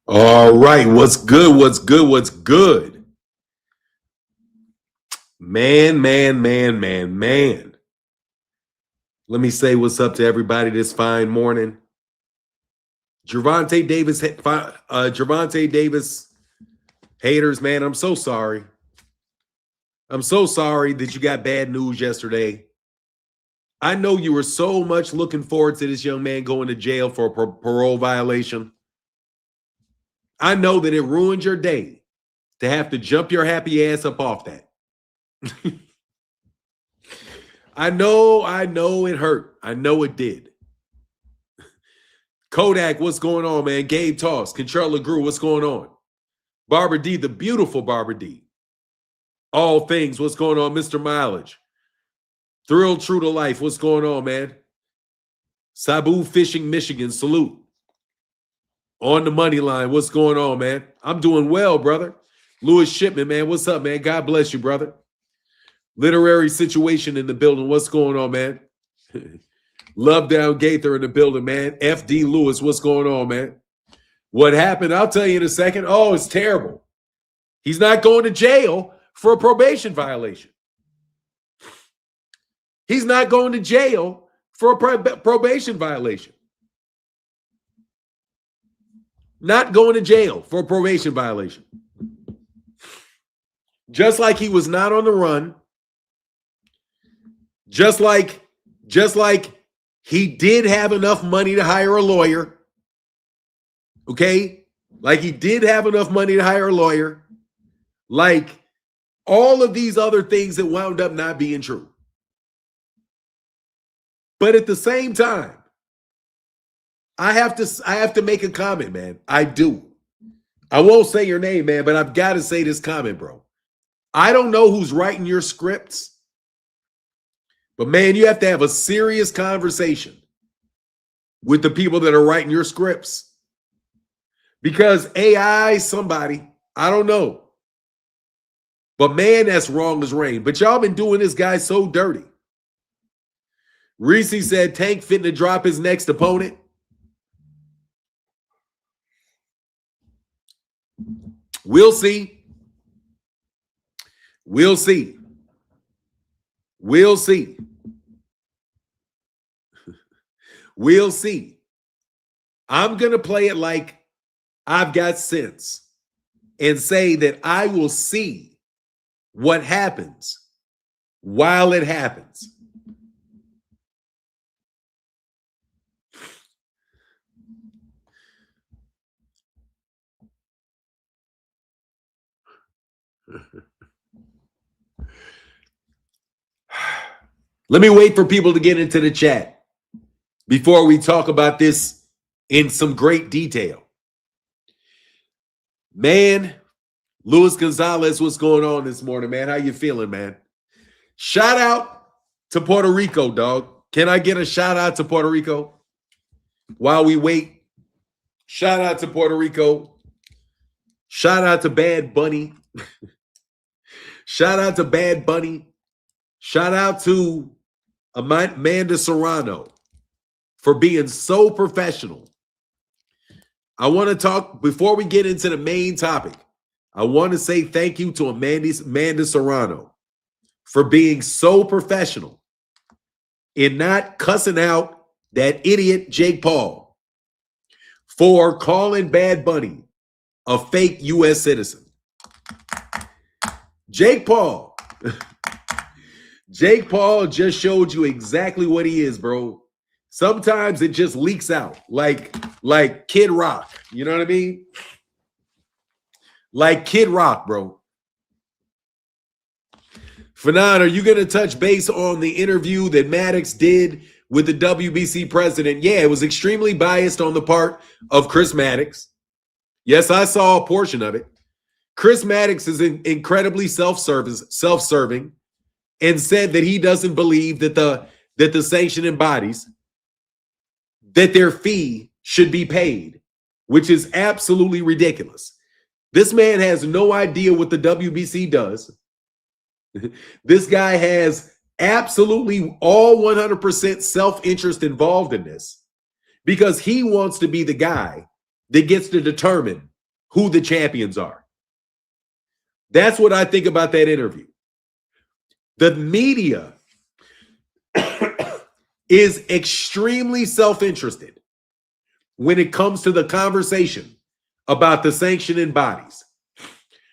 All right, what's good? What's good? What's good? Man. Let me say what's up to everybody this fine morning. Gervonta Davis haters, man, I'm so sorry. I'm so sorry that you got bad news yesterday. I know you were so much looking forward to this young man going to jail for a parole violation. I know that it ruined your day to have to jump your happy ass up off that. I know it hurt. I know it did. Kodak, what's going on, man? Gabe Toss, Control LaGrew, what's going on? Barbara D, the beautiful Barbara D. All things, what's going on? Mr. Mileage. Thrill True to Life, what's going on, man? Sabu Fishing, Michigan, salute. On the money line, what's going on, man? I'm doing well, brother. Louis Shipman, man, what's up, man? God bless you, brother. Literary Situation in the building, what's going on, man? Love Down Gaither in the building, man. FD Lewis, what's going on, man? What happened? I'll tell you in a second. Oh, it's terrible. He's not going to jail for a probation violation. He's not going to jail for a probation violation. Not going to jail for a probation violation. Just like he was not on the run. Just like he did have enough money to hire a lawyer. Okay? Like he did have enough money to hire a lawyer. Like all of these other things that wound up not being true. But at the same time, I have to make a comment, man. I do. I won't say your name, man, but I've got to say this comment, bro. I don't know who's writing your scripts. But, man, you have to have a serious conversation with the people that are writing your scripts. Because AI, somebody, I don't know. But, man, that's wrong as rain. But y'all been doing this guy so dirty. Reese said Tank fitting to drop his next opponent. We'll see. We'll see. We'll see. We'll see. I'm going to play it like I've got sense and say that I will see what happens while it happens. Let me wait for people to get into the chat before we talk about this in some great detail. Man, Luis Gonzalez, what's going on this morning, man? How you feeling, man? Shout out to Puerto Rico, dog. Can I get a shout out to Puerto Rico while we wait? Shout out to Puerto Rico. Shout out to Bad Bunny. Shout out to Bad Bunny. Shout out to Amanda Serrano for being so professional. I want to talk, before we get into the main topic, I want to say thank you to Amanda Serrano for being so professional in not cussing out that idiot Jake Paul for calling Bad Bunny a fake U.S. citizen. Jake Paul just showed you exactly what he is, bro. Sometimes it just leaks out like Kid Rock. You know what I mean? Like Kid Rock, bro. Fanon, are you going to touch base on the interview that Maddox did with the WBC president? Yeah, it was extremely biased on the part of Chris Maddox. Yes, I saw a portion of it. Chris Maddox is incredibly self-serving and said that he doesn't believe that the sanctioning bodies, that their fee should be paid, which is absolutely ridiculous. This man has no idea what the WBC does. This guy has absolutely all 100% self-interest involved in this because he wants to be the guy that gets to determine who the champions are. That's what I think about that interview. The media is extremely self-interested when it comes to the conversation about the sanctioning bodies,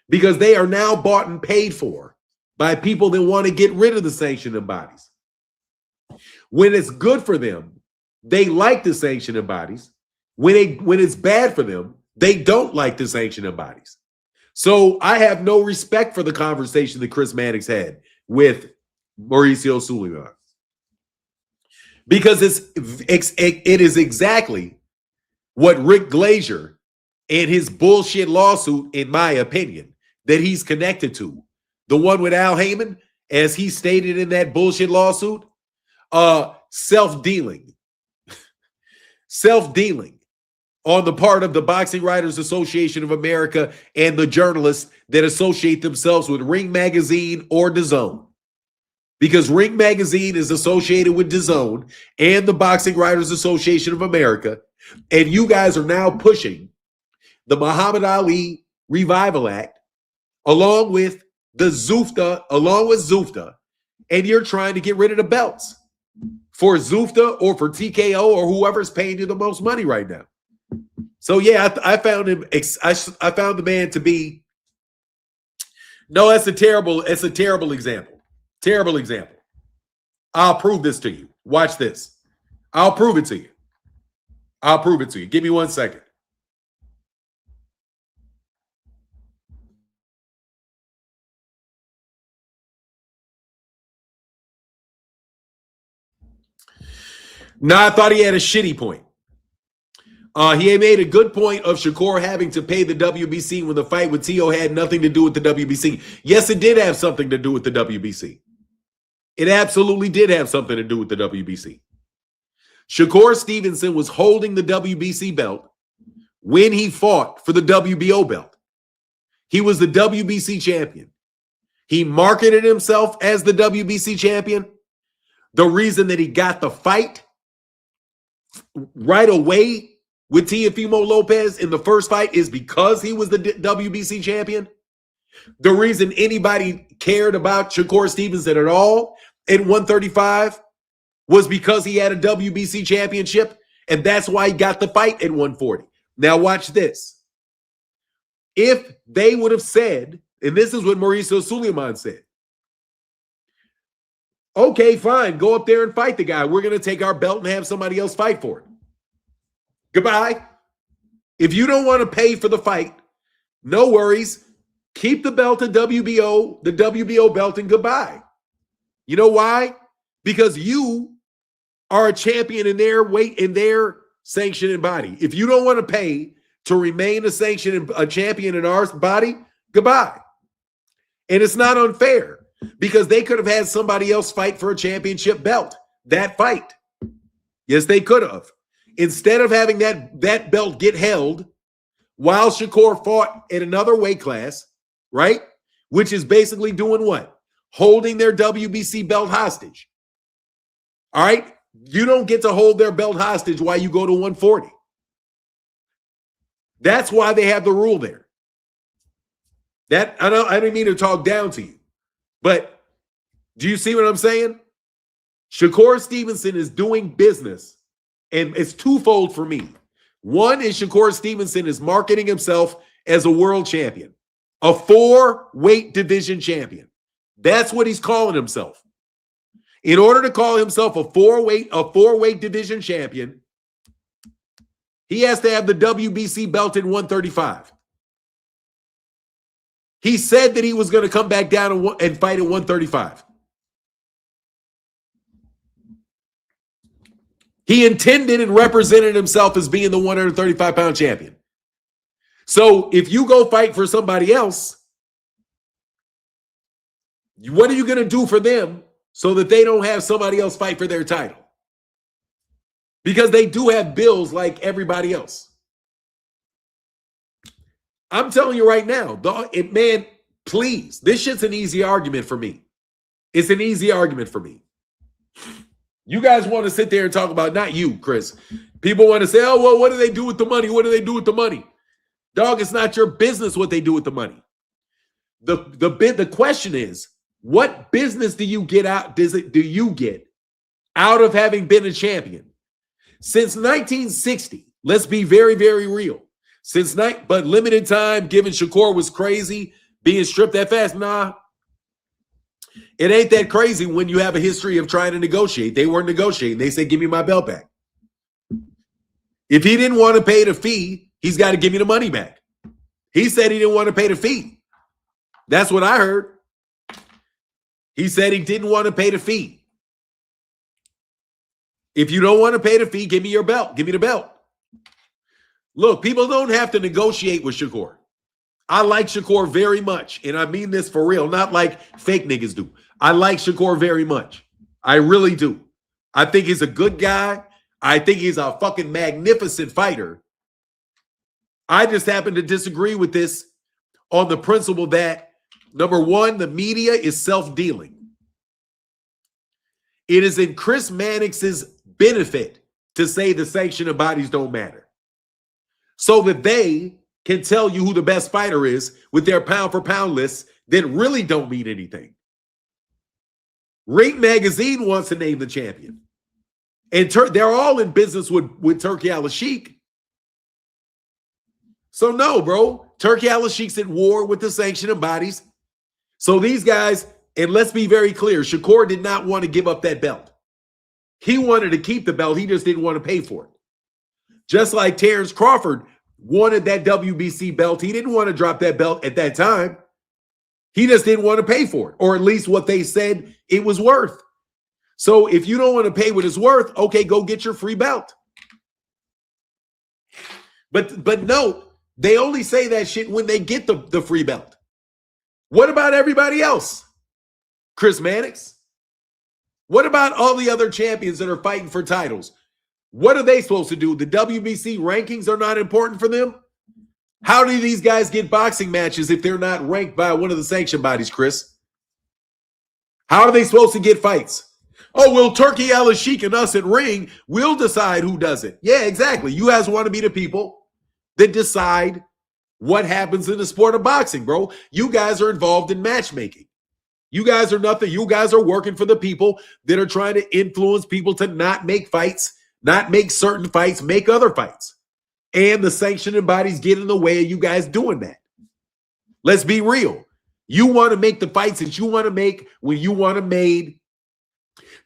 because they are now bought and paid for by people that want to get rid of the sanctioning bodies. When it's good for them, they like the sanctioning bodies. When it's bad for them, they don't like the sanctioning bodies. So I have no respect for the conversation that Chris Mannix had with Mauricio Sulaiman, because it is exactly what Rick Glazier and his bullshit lawsuit, in my opinion, that he's connected to. The one with Al Heyman, as he stated in that bullshit lawsuit, self-dealing. Self-dealing on the part of the Boxing Writers Association of America and the journalists that associate themselves with Ring Magazine or DAZN. Because Ring Magazine is associated with DAZN and the Boxing Writers Association of America, and you guys are now pushing the Muhammad Ali Revival Act along with Zufta, and you're trying to get rid of the belts for Zufta or for TKO or whoever's paying you the most money right now. So yeah, I found him. I found the man to be. No, it's a terrible example. Terrible example. I'll prove this to you. Watch this. I'll prove it to you. I'll prove it to you. Give me 1 second. No, I thought he had a shitty point. He made a good point of Shakur having to pay the WBC when the fight with Tio had nothing to do with the WBC. Yes, it did have something to do with the WBC. It absolutely did have something to do with the WBC. Shakur Stevenson was holding the WBC belt when he fought for the WBO belt. He was the WBC champion. He marketed himself as the WBC champion. The reason that he got the fight right away with Teofimo Lopez in the first fight is because he was the WBC champion. The reason anybody cared about Shakur Stevenson at all at 135 was because he had a WBC championship, and that's why he got the fight at 140. Now watch this. If they would have said, and this is what Mauricio Sulaiman said, okay, fine, go up there and fight the guy. We're going to take our belt and have somebody else fight for it. Goodbye. If you don't want to pay for the fight, no worries. Keep the belt at WBO, the WBO belt, and goodbye. You know why? Because you are a champion in their weight, in their sanctioning body. If you don't want to pay to remain a champion in our body, goodbye. And it's not unfair, because they could have had somebody else fight for a championship belt, that fight. Yes, they could have. Instead of having that belt get held while Shakur fought in another weight class, right? Which is basically doing what? Holding their WBC belt hostage. All right? You don't get to hold their belt hostage while you go to 140. That's why they have the rule there. That I didn't mean to talk down to you. But do you see what I'm saying? Shakur Stevenson is doing business, and it's twofold for me. One is Shakur Stevenson is marketing himself as a world champion, a 4-weight division champion. That's what he's calling himself. In order to call himself a four-weight division champion, he has to have the WBC belt in 135. He said that he was going to come back down and fight at 135. He intended and represented himself as being the 135-pound champion. So if you go fight for somebody else, what are you going to do for them so that they don't have somebody else fight for their title? Because they do have bills like everybody else. I'm telling you right now, man, please, this shit's an easy argument for me. It's an easy argument for me. You guys want to sit there and talk about, not you, Chris. People want to say, oh, well, what do they do with the money? What do they do with the money? Dog, it's not your business what they do with the money. The question is, what business do you get out? Do you get out of having been a champion? Since 1960, let's be very, very real. But limited time, given Shakur was crazy, being stripped that fast. Nah, it ain't that crazy when you have a history of trying to negotiate. They weren't negotiating. They said, give me my belt back. If he didn't want to pay the fee, he's got to give me the money back. He said he didn't want to pay the fee. That's what I heard. He said he didn't want to pay the fee. If you don't want to pay the fee, give me your belt. Give me the belt. Look, people don't have to negotiate with Shakur. I like Shakur very much, and I mean this for real, not like fake niggas do. I like Shakur very much. I really do. I think he's a good guy. I think he's a fucking magnificent fighter. I just happen to disagree with this on the principle that, number one, the media is self-dealing. It is in Chris Mannix's benefit to say the sanctioning bodies don't matter, so that they can tell you who the best fighter is with their pound-for-pound lists that really don't mean anything. Ring Magazine wants to name the champion. And they're all in business with Turki Al-Sheikh. So no, bro. Turki Al-Sheikh's at war with the sanctioning bodies. So these guys, and let's be very clear, Shakur did not want to give up that belt. He wanted to keep the belt. He just didn't want to pay for it. Just like Terence Crawford wanted that WBC belt. He didn't want to drop that belt at that time. He just didn't want to pay for it, or at least what they said it was worth. So if you don't want to pay what it's worth, okay, go get your free belt. But no, they only say that shit when they get the free belt. What about everybody else? Chris Mannix? What about all the other champions that are fighting for titles? What are they supposed to do? The WBC rankings are not important for them? How do these guys get boxing matches if they're not ranked by one of the sanction bodies, Chris? How are they supposed to get fights? Oh, well, Turki Al-Sheikh and us at Ring, we'll decide who does it. Yeah, exactly. You guys want to be the people that decide what happens in the sport of boxing, bro. You guys are involved in matchmaking. You guys are nothing. You guys are working for the people that are trying to influence people to not make fights, not make certain fights, make other fights. And the sanctioning bodies get in the way of you guys doing that. Let's be real. You want to make the fights that you want to make when you want them made.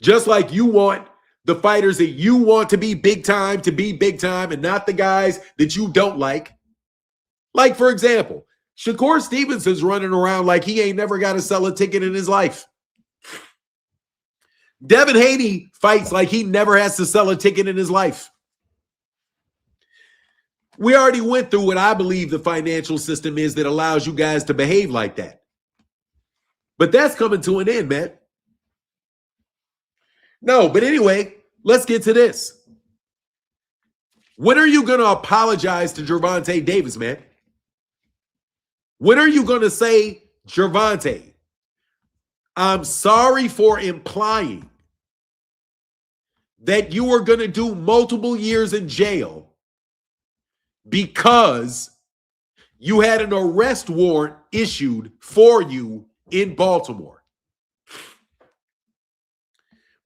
Just like you want the fighters that you want to be big time and not the guys that you don't like. Like, for example, Shakur Stevenson's running around like he ain't never got to sell a ticket in his life. Devin Haney fights like he never has to sell a ticket in his life. We already went through what I believe the financial system is that allows you guys to behave like that. But that's coming to an end, man. No, but anyway, let's get to this. When are you going to apologize to Gervonta Davis, man? When are you going to say, Gervonta, I'm sorry for implying that you were going to do multiple years in jail because you had an arrest warrant issued for you in Baltimore?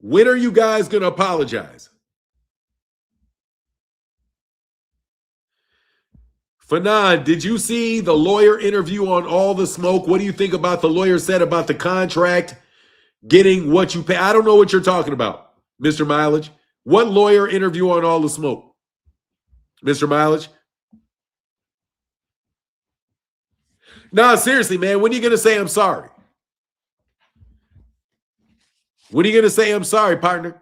When are you guys going to apologize? Fanon, did you see the lawyer interview on All the Smoke? What do you think about the lawyer said about the contract getting what you pay? I don't know what you're talking about, Mr. Mileage. What lawyer interview on All the Smoke? Mr. Mileage? No, seriously, man, when are you going to say I'm sorry? When are you going to say I'm sorry, partner?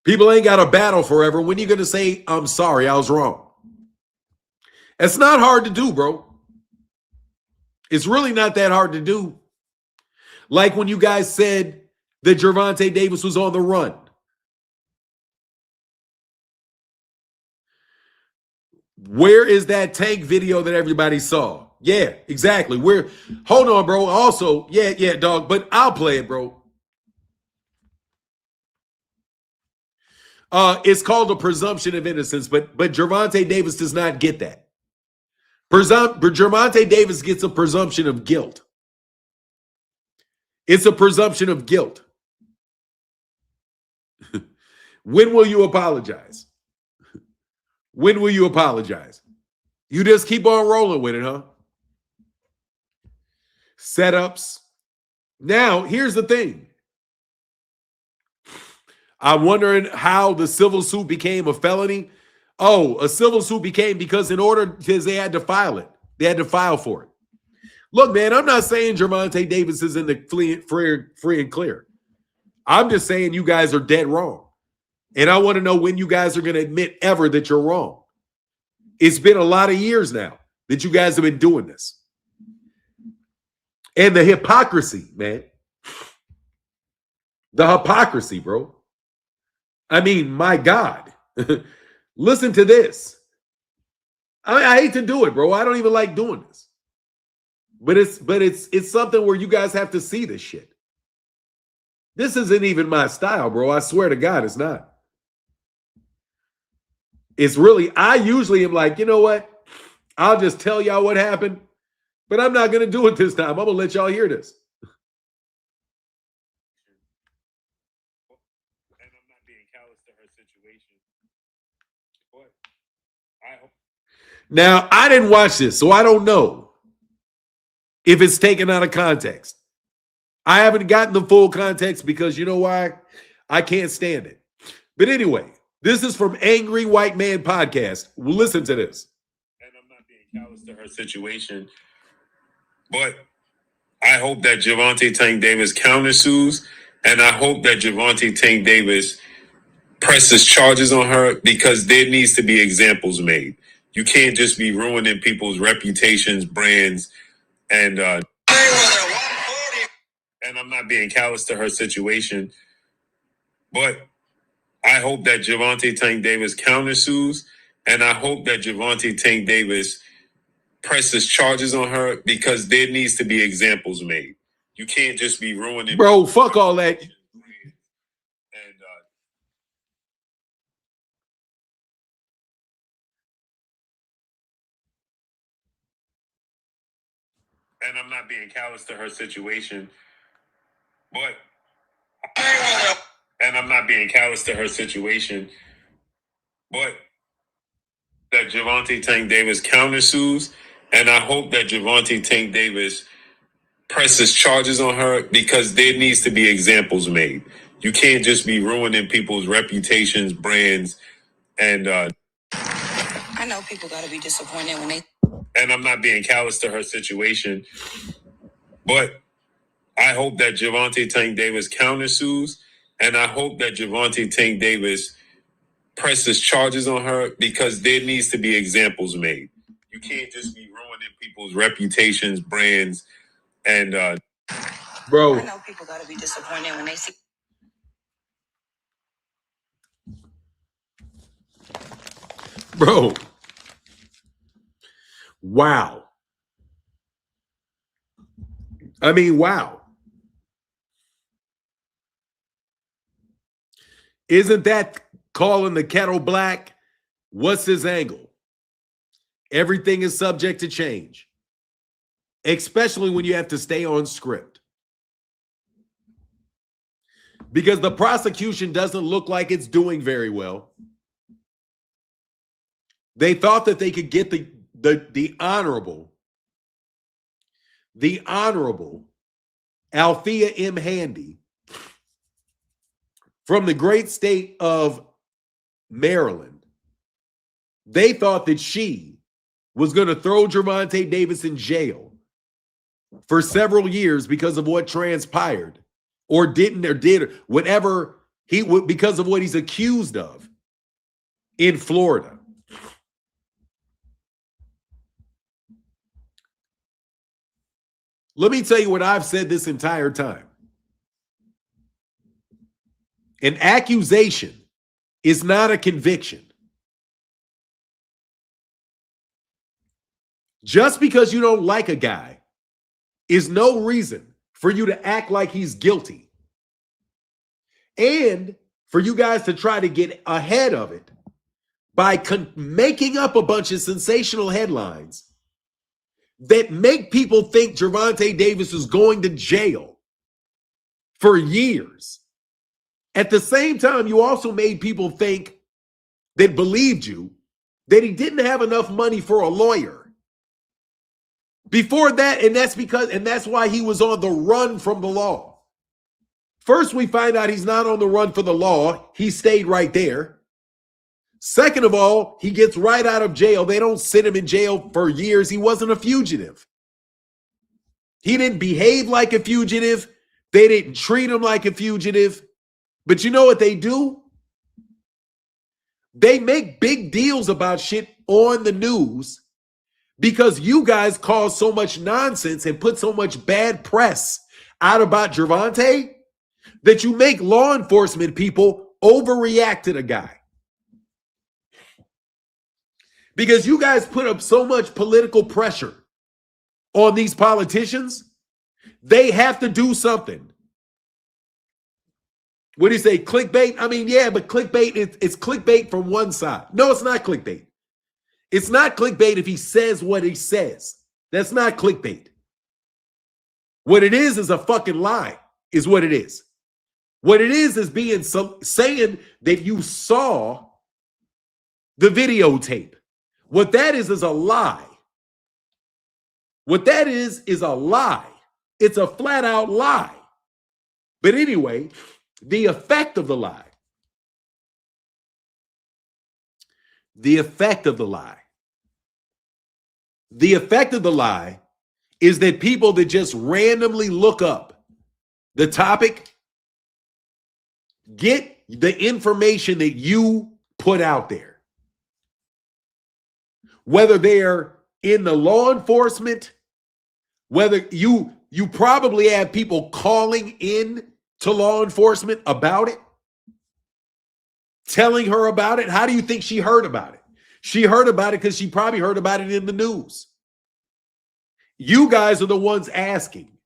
People ain't got to battle forever. When are you going to say I'm sorry, I was wrong? It's not hard to do, bro. It's really not that hard to do. Like when you guys said that Gervonta Davis was on the run. Where is that tank video that everybody saw? Yeah, exactly. Hold on, bro. Also, yeah, dog, but I'll play it, bro. It's called a presumption of innocence, but Gervonta Davis does not get that. Gervonta Davis gets a presumption of guilt. It's a presumption of guilt. When will you apologize? When will you apologize? You just keep on rolling with it, huh? Setups. Now, here's the thing. I'm wondering how the civil suit became a felony. Oh, a civil suit became because they had to file it. They had to file for it. Look, man, I'm not saying Gervonta Davis is in the free and clear. I'm just saying you guys are dead wrong. And I want to know when you guys are going to admit ever that you're wrong. It's been a lot of years now that you guys have been doing this. And the hypocrisy, man. The hypocrisy, bro. I mean, my God. Listen to this. I hate to do it, bro. I don't even like doing this. But it's something where you guys have to see this shit. This isn't even my style, bro. I swear to God, it's not. It's really, I usually am like, you know what? I'll just tell y'all what happened, but I'm not going to do it this time. I'm going to let y'all hear this. And I'm not being callous to her situation. But I hope. Now, I didn't watch this, so I don't know if it's taken out of context. I haven't gotten the full context because you know why? I can't stand it. But anyway, this is from Angry White Man Podcast. Listen to this. And I'm not being callous to her situation, but I hope that Gervonta Tank Davis countersues, and I hope that Gervonta Tank Davis presses charges on her because there needs to be examples made. You can't just be ruining people's reputations, brands, and I'm not being callous to her situation, but I hope that Gervonta Tank Davis countersues, and I hope that Gervonta Tank Davis presses charges on her because there needs to be examples made. You can't just be ruining. Bro, fuck all that. And I'm not being callous to her situation, but I'm not being callous to her situation, but that Gervonta Tank Davis countersues, and I hope that Gervonta Tank Davis presses charges on her because there needs to be examples made. You can't just be ruining people's reputations, brands, and I know people got to be disappointed when they. And I'm not being callous to her situation, but I hope that Gervonta Tank Davis countersues, and I hope that Gervonta Tank Davis presses charges on her because there needs to be examples made. You can't just be ruining people's reputations, brands, and bro. I know people got to be disappointed when they see. Bro. Wow. I mean, wow. Isn't that calling the kettle black? What's his angle? Everything is subject to change, especially when you have to stay on script. Because the prosecution doesn't look like it's doing very well. They thought that they could get the honorable Althea M. Handy from the great state of Maryland. They thought that she was going to throw Gervonta Davis in jail for several years because of what transpired, or didn't, or did whatever because of what he's accused of in Florida. Let me tell you what I've said this entire time. An accusation is not a conviction. Just because you don't like a guy is no reason for you to act like he's guilty. And for you guys to try to get ahead of it by making up a bunch of sensational headlines that make people think Gervonta Davis is going to jail for years. At the same time, you also made people think that believed you that he didn't have enough money for a lawyer. Before that, and that's why he was on the run from the law. First, we find out he's not on the run for the law. He stayed right there. Second of all, he gets right out of jail. They don't sit him in jail for years. He wasn't a fugitive. He didn't behave like a fugitive. They didn't treat him like a fugitive. But you know what they do? They make big deals about shit on the news because you guys cause so much nonsense and put so much bad press out about Gervonta that you make law enforcement people overreact to the guy. Because you guys put up so much political pressure on these politicians, they have to do something. What do you say, clickbait? I mean, yeah, but clickbait, it's clickbait from one side. No, it's not clickbait. It's not clickbait if he says what he says. That's not clickbait. What it is a fucking lie, is what it is. What it is being saying that you saw the videotape. What that is a lie. What that is a lie. It's a flat out lie. But anyway, the effect of the lie. The effect of the lie. The effect of the lie is that people that just randomly look up the topic get the information that you put out there. Whether they're in the law enforcement, whether you probably have people calling in to law enforcement about it, telling her about it. How do you think she heard about it? She heard about it because she probably heard about it in the news. You guys are the ones asking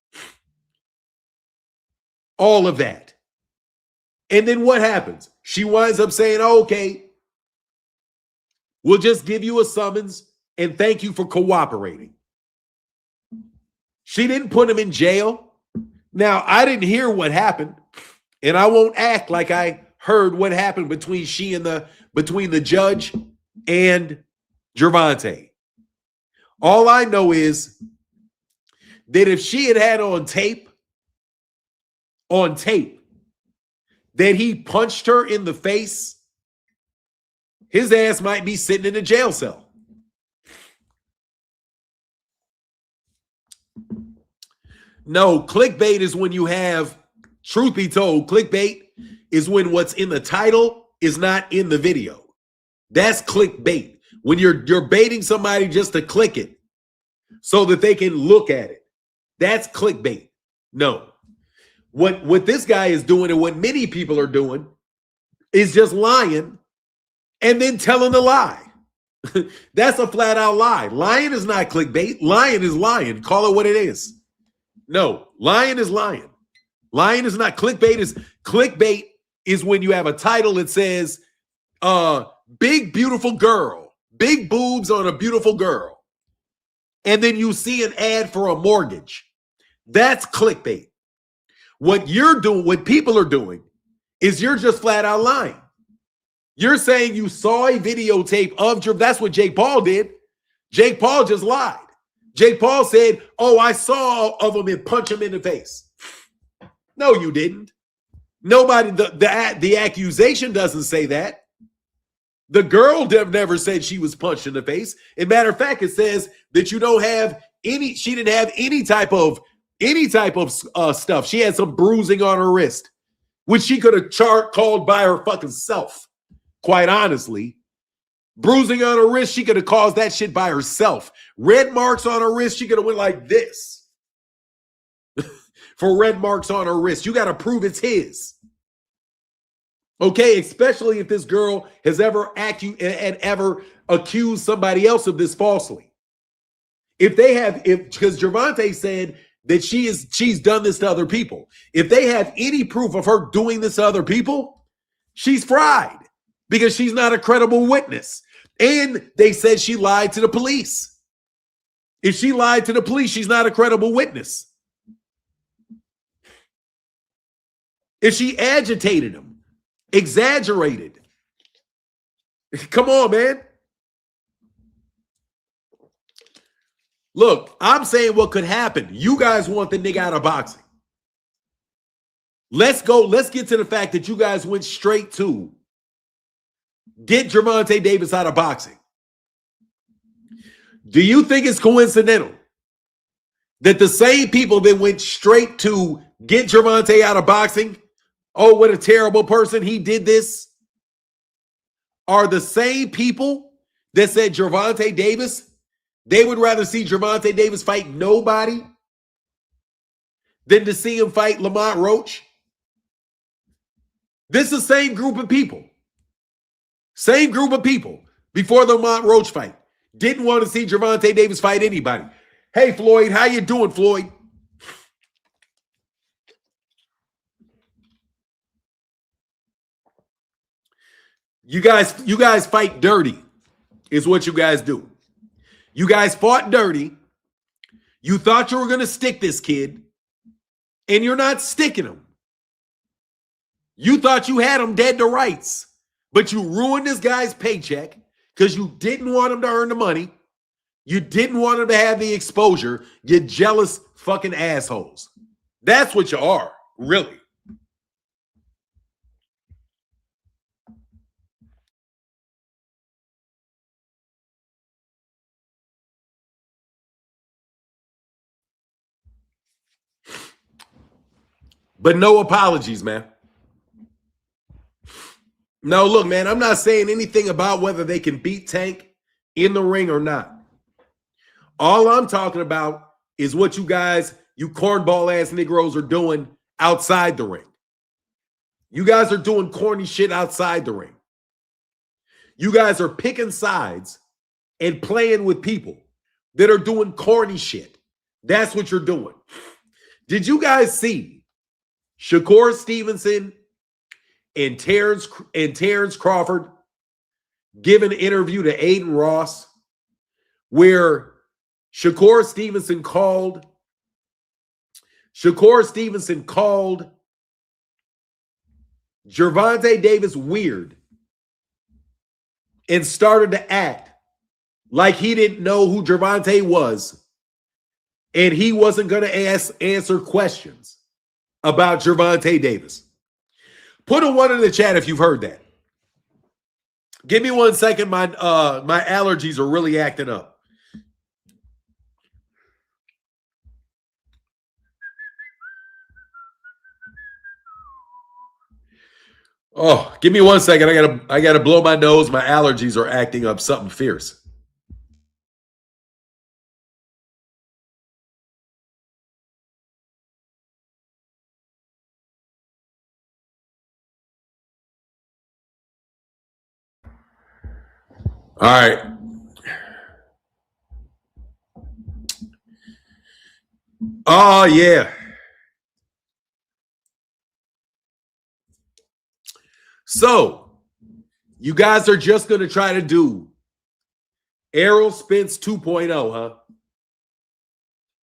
all of that. And then what happens? She winds up saying, oh, okay, we'll just give you a summons and thank you for cooperating. She didn't put him in jail. Now, I didn't hear what happened, and I won't act like I heard what happened between the judge and Gervonta. All I know is that if she had on tape, that he punched her in the face, his ass might be sitting in a jail cell. No, clickbait is when you have, truth be told, clickbait is when what's in the title is not in the video. That's clickbait. When you're baiting somebody just to click it so that they can look at it. That's clickbait. No. What this guy is doing and what many people are doing is just lying and then telling a lie. That's a flat out lie. Lying is not clickbait. Lying is lying. Call it what it is. No, lying is lying. Lying is not clickbait. Clickbait is when you have a title that says, big, beautiful girl, big boobs on a beautiful girl. And then you see an ad for a mortgage. That's clickbait. What you're doing, what people are doing, is you're just flat out lying. You're saying you saw a videotape of that's what Jake Paul did. Jake Paul just lied. Jake Paul said, oh, I saw of him and punch him in the face. No, you didn't. Nobody, the accusation doesn't say that. The girl never said she was punched in the face. As a matter of fact, it says that you don't have any, she didn't have any type of stuff. She had some bruising on her wrist, which she could have called by her fucking self, quite honestly. Bruising on her wrist, she could have caused that shit by herself. Red marks on her wrist, she could have went like this. For red marks on her wrist, you got to prove it's his. Okay, especially if this girl has ever accused somebody else of this falsely. Because Gervonta said that she's done this to other people. If they have any proof of her doing this to other people, She's fried because she's not a credible witness. And they said she lied to the police. If she lied to the police, she's not a credible witness. If she agitated him, exaggerated. Come on, man. Look, I'm saying what could happen. You guys want the nigga out of boxing. Let's go. Let's get to the fact that you guys went straight to get Gervonta Davis out of boxing. Do you think it's coincidental that the same people that went straight to get Gervonta out of boxing, oh, what a terrible person, he did this, are the same people that said Gervonta Davis, they would rather see Gervonta Davis fight nobody than to see him fight Lamont Roach? This is the same group of people. Same group of people before the Lamont Roach fight. Didn't want to see Gervonta Davis fight anybody. Hey, Floyd, how you doing, Floyd? You guys fight dirty is what you guys do. You guys fought dirty. You thought you were going to stick this kid, and you're not sticking him. You thought you had him dead to rights, but you ruined this guy's paycheck because you didn't want him to earn the money. You didn't want him to have the exposure. You jealous fucking assholes. That's what you are, really. But no apologies, man. No, look, man, I'm not saying anything about whether they can beat Tank in the ring or not. All I'm talking about is what you guys, you cornball ass Negroes, are doing outside the ring. You guys are doing corny shit outside the ring. You guys are picking sides and playing with people that are doing corny shit. That's what you're doing. Did you guys see Shakur Stevenson and Terence Crawford give an interview to Aiden Ross where Shakur Stevenson called Gervonta Davis weird and started to act like he didn't know who Gervonta was and he wasn't going to answer questions about Gervonta Davis? Put a 1 in the chat if you've heard that. Give me 1 second. My allergies are really acting up. Oh, give me 1 second. I gotta blow my nose. My allergies are acting up something fierce. All right. Oh, yeah. So, you guys are just going to try to do Errol Spence 2.0, huh?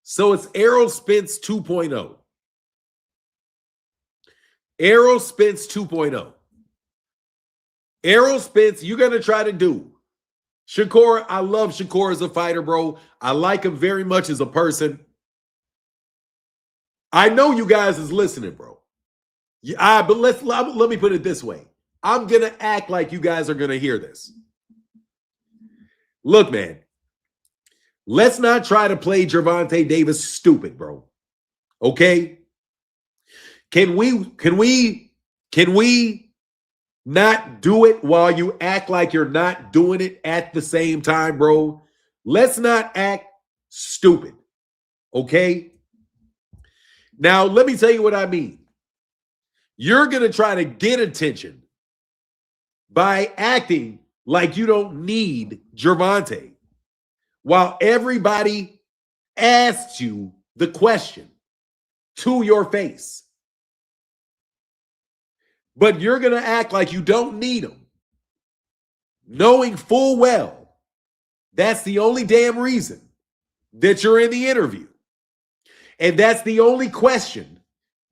So, it's Errol Spence 2.0. Errol Spence 2.0. Errol Spence, you're going to try to do Shakur. I love Shakur as a fighter, bro. I like him very much as a person. I know you guys is listening, bro. But let me put it this way. I'm going to act like you guys are going to hear this. Look, man, let's not try to play Gervonta Davis stupid, bro. Okay? Can we not do it while you act like you're not doing it at the same time, bro? Let's not act stupid. Okay? Now, let me tell you what I mean. You're going to try to get attention by acting like you don't need Gervonta while everybody asks you the question to your face. But you're going to act like you don't need them, knowing full well that's the only damn reason that you're in the interview. And that's the only question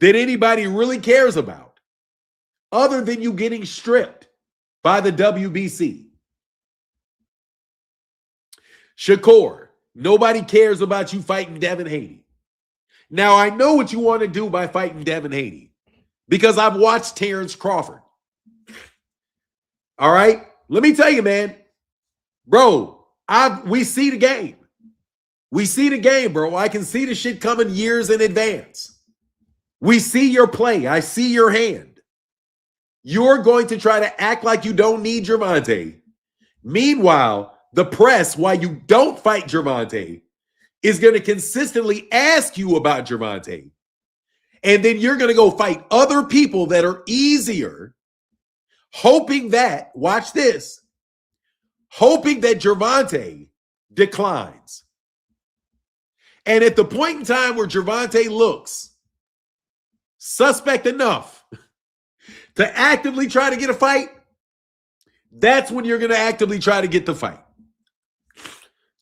that anybody really cares about, other than you getting stripped by the WBC. Shakur, nobody cares about you fighting Devin Haney. Now, I know what you want to do by fighting Devin Haney because I've watched Terence Crawford. All right? Let me tell you, man. Bro, we see the game. We see the game, bro. I can see the shit coming years in advance. We see your play. I see your hand. You're going to try to act like you don't need Gervonta. Meanwhile, the press, while you don't fight Gervonta, is going to consistently ask you about Gervonta. And then you're going to go fight other people that are easier, hoping that, watch this, hoping that Gervonta declines. And at the point in time where Gervonta looks suspect enough to actively try to get a fight, that's when you're going to actively try to get the fight.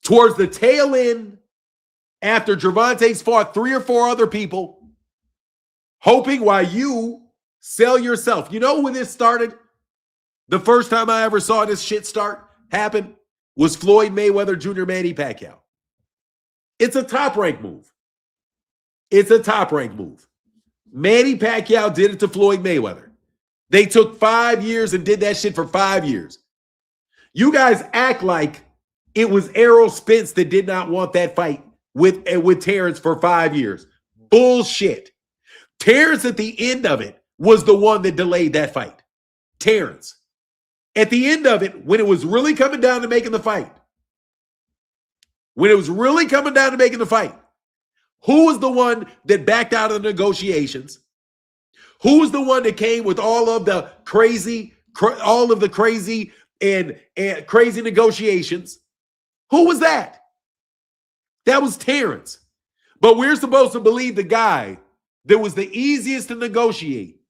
Towards the tail end, after Gervonta's fought 3 or 4 other people, hoping while you sell yourself. You know when this started? The first time I ever saw this shit happen was Floyd Mayweather Jr. Manny Pacquiao. It's a top-rank move. It's a top-rank move. Manny Pacquiao did it to Floyd Mayweather. They took 5 years and did that shit for 5 years. You guys act like it was Errol Spence that did not want that fight with Terence for 5 years. Bullshit. Terence at the end of it was the one that delayed that fight. Terence. At the end of it, when it was really coming down to making the fight, who was the one that backed out of the negotiations? Who was the one that came with all of the crazy and crazy negotiations? Who was that? That was Terence. But we're supposed to believe the guy that was the easiest to negotiate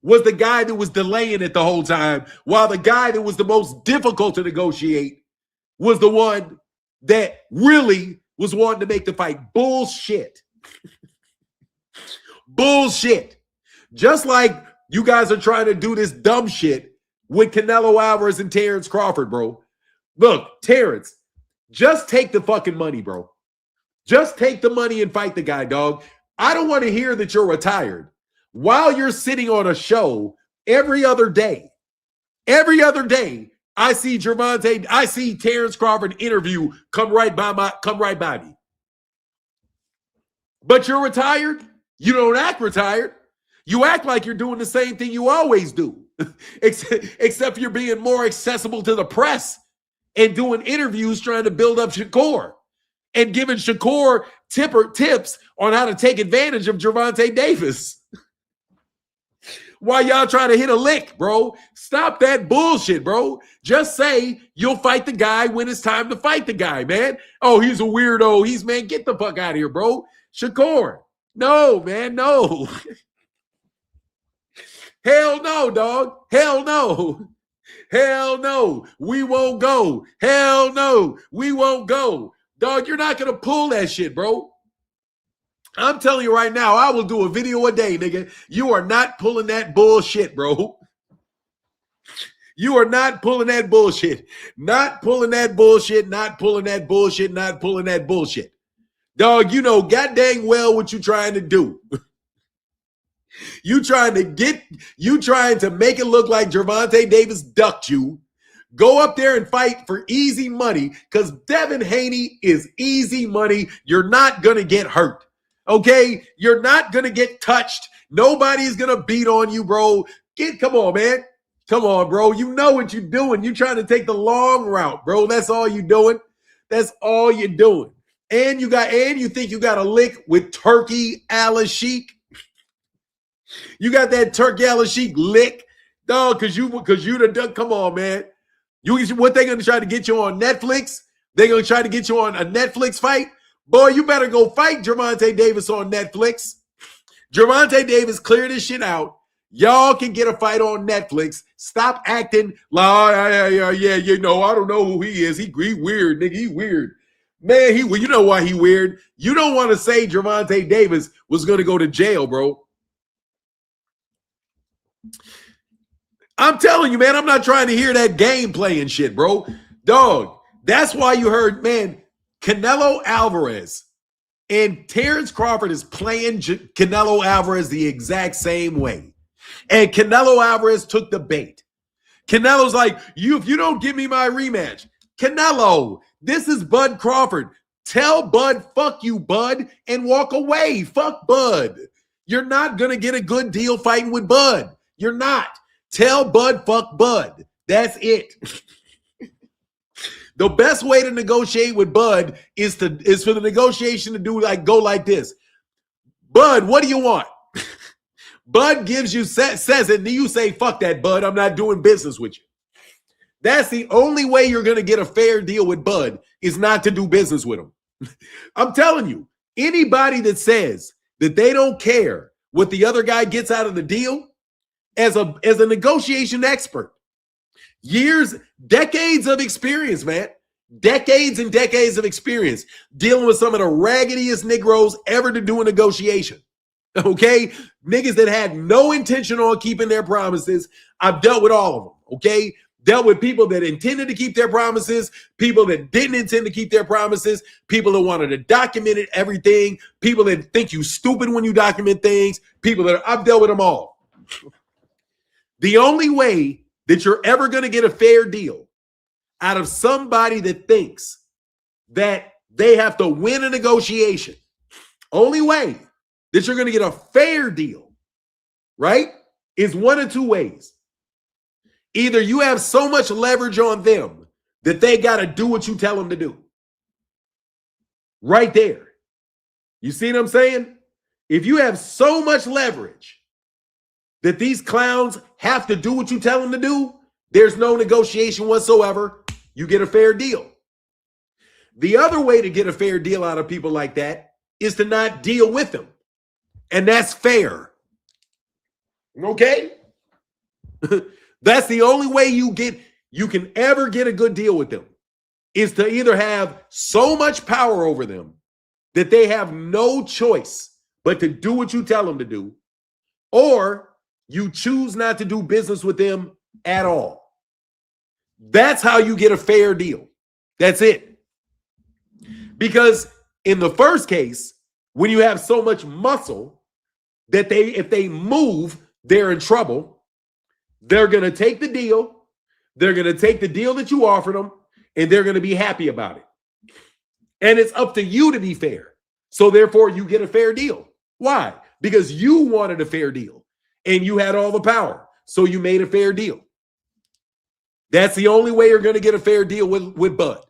was the guy that was delaying it the whole time, while the guy that was the most difficult to negotiate was the one that really was wanting to make the fight. Bullshit. Bullshit. Just like you guys are trying to do this dumb shit with Canelo Alvarez and Terence Crawford, bro. Look, Terence, just take the fucking money, bro. Just take the money and fight the guy, dog. I don't want to hear that you're retired while you're sitting on a show every other day. Every other day, I see Terence Crawford interview come right by me. But you're retired. You don't act retired. You act like you're doing the same thing you always do, except you're being more accessible to the press and doing interviews trying to build up Shakur and giving Shakur tips on how to take advantage of Gervonta Davis. Why y'all trying to hit a lick, bro? Stop that bullshit, bro. Just say you'll fight the guy when it's time to fight the guy, man. Oh, he's a weirdo. Man, get the fuck out of here, bro. Shakur. No, man, no. Hell no, dog. Hell no. Hell no. We won't go. Hell no. We won't go. Dog, you're not going to pull that shit, bro. I'm telling you right now, I will do a video a day, nigga. You are not pulling that bullshit, bro. You are not pulling that bullshit. Not pulling that bullshit. Not pulling that bullshit. Not pulling that bullshit. Dog, you know god dang well what you trying to do. You trying to make it look like Gervonta Davis ducked you. Go up there and fight for easy money because Devin Haney is easy money. You're not going to get hurt. Okay? You're not going to get touched. Nobody's going to beat on you, bro. Come on, man. Come on, bro. You know what you're doing. You're trying to take the long route, bro. That's all you're doing. That's all you're doing. And you think you got a lick with Turkey Al-Sheikh. You got that Turkey Al-Sheikh lick, dog, because you the duck. Come on, man. What they gonna try to get you on Netflix? They gonna try to get you on a Netflix fight? Boy, you better go fight Gervonta Davis on Netflix. Gervonta Davis cleared his shit out. Y'all can get a fight on Netflix. Stop acting like, yeah, you know, I don't know who he is. He weird, nigga. He weird. Man, you know why he weird. You don't want to say Gervonta Davis was going to go to jail, bro. I'm telling you, man, I'm not trying to hear that game playing shit, bro. Dog, that's why you heard, man, Canelo Alvarez and Terence Crawford is playing Canelo Alvarez the exact same way. And Canelo Alvarez took the bait. Canelo's like, if you don't give me my rematch, Canelo, this is Bud Crawford. Tell Bud, fuck you, Bud, and walk away. Fuck Bud. You're not going to get a good deal fighting with Bud. You're not. Tell Bud, fuck Bud. That's it. The best way to negotiate with Bud is for the negotiation to go like this. Bud, what do you want? Bud gives you, says it, and you say, fuck that, Bud. I'm not doing business with you. That's the only way you're going to get a fair deal with Bud is not to do business with him. I'm telling you, anybody that says that they don't care what the other guy gets out of the deal, as a negotiation expert, decades of experience, man. Decades and decades of experience dealing with some of the raggediest Negroes ever to do a negotiation. Okay? Niggas that had no intention on keeping their promises. I've dealt with all of them. Okay? Dealt with people that intended to keep their promises, people that didn't intend to keep their promises, people that wanted to document everything, people that think you stupid when you document things, I've dealt with them all. The only way that you're ever going to get a fair deal out of somebody that thinks that they have to win a negotiation, only way that you're going to get a fair deal, right, is one of two ways. Either you have so much leverage on them that they got to do what you tell them to do. Right there. You see what I'm saying? If you have so much leverage that these clowns have to do what you tell them to do, there's no negotiation whatsoever. You get a fair deal. The other way to get a fair deal out of people like that is to not deal with them. And that's fair. Okay? That's the only way you can ever get a good deal with them, is to either have so much power over them that they have no choice but to do what you tell them to do, or you choose not to do business with them at all. That's how you get a fair deal. That's it. Because in the first case, when you have so much muscle that if they move, they're in trouble. They're going to take the deal. They're going to take the deal that you offered them, and they're going to be happy about it. And it's up to you to be fair. So therefore, you get a fair deal. Why? Because you wanted a fair deal, and you had all the power. So you made a fair deal. That's the only way you're going to get a fair deal with Bud.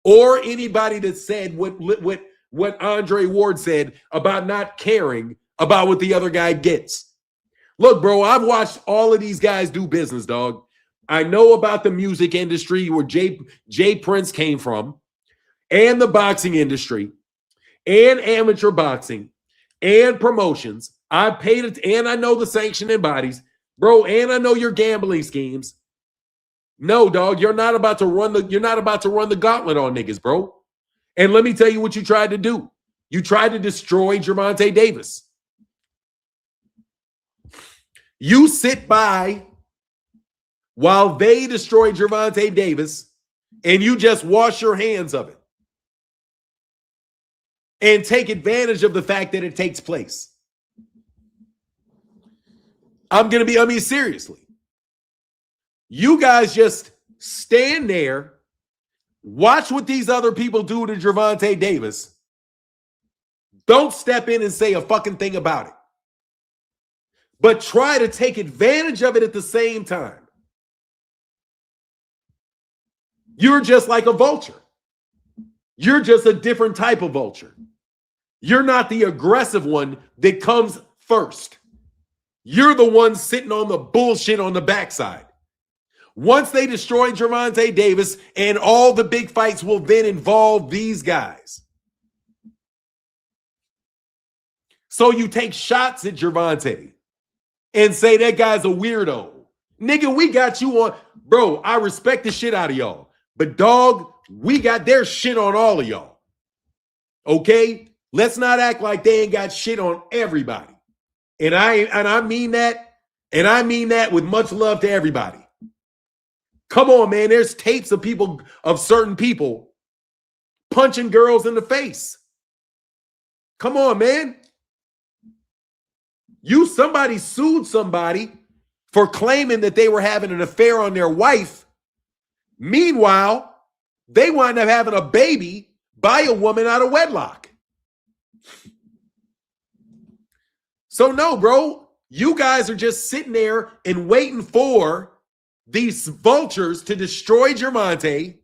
Or anybody that said what Andre Ward said about not caring about what the other guy gets. Look, bro, I've watched all of these guys do business, dog. I know about the music industry where Jay Prince came from, and the boxing industry, and amateur boxing, and promotions. I paid it, and I know the sanctioning bodies, bro, and I know your gambling schemes. No, dog, you're not about to run the gauntlet on niggas, bro. And let me tell you what you tried to do. You tried to destroy Gervonta Davis. You sit by while they destroy Gervonta Davis, and you just wash your hands of it and take advantage of the fact that it takes place. Seriously. You guys just stand there, watch what these other people do to Gervonta Davis. Don't step in and say a fucking thing about it. But try to take advantage of it at the same time. You're just like a vulture. You're just a different type of vulture. You're not the aggressive one that comes first. You're the one sitting on the bullshit on the backside. Once they destroy Gervonta Davis, and all the big fights will then involve these guys. So you take shots at Gervonta, and say that guy's a weirdo. Nigga, we got you on. Bro, I respect the shit out of y'all. But dog, we got their shit on all of y'all. Okay? Let's not act like they ain't got shit on everybody. And I mean that, and I mean that with much love to everybody. Come on, man. There's tapes of people, of certain people punching girls in the face. Come on, man. Somebody sued somebody for claiming that they were having an affair on their wife. Meanwhile, they wind up having a baby by a woman out of wedlock. So no, bro, you guys are just sitting there and waiting for these vultures to destroy Gervonta,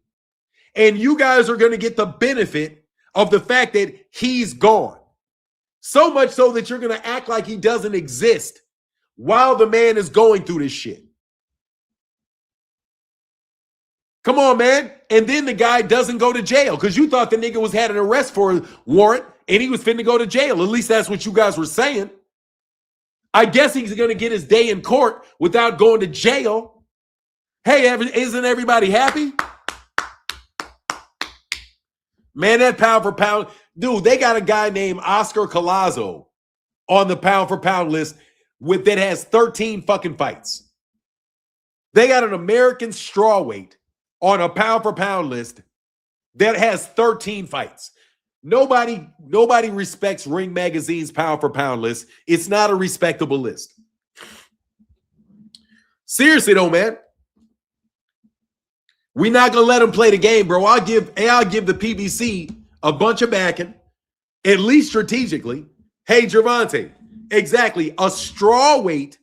and you guys are going to get the benefit of the fact that he's gone. So much so that you're going to act like he doesn't exist while the man is going through this shit. Come on, man. And then the guy doesn't go to jail because you thought the nigga had an arrest for a warrant and he was finna go to jail. At least that's what you guys were saying. I guess he's going to get his day in court without going to jail. Hey, isn't everybody happy? Man, that pound for pound. Dude, they got a guy named Oscar Collazo on the pound for pound list that has 13 fucking fights. They got an American strawweight on a pound for pound list that has 13 fights. Nobody respects Ring Magazine's pound for pound list. It's not a respectable list. Seriously though, man. We're not gonna let him play the game, bro. I'll give the PBC a bunch of backing, at least strategically. Hey, Gervonta, exactly. A strawweight,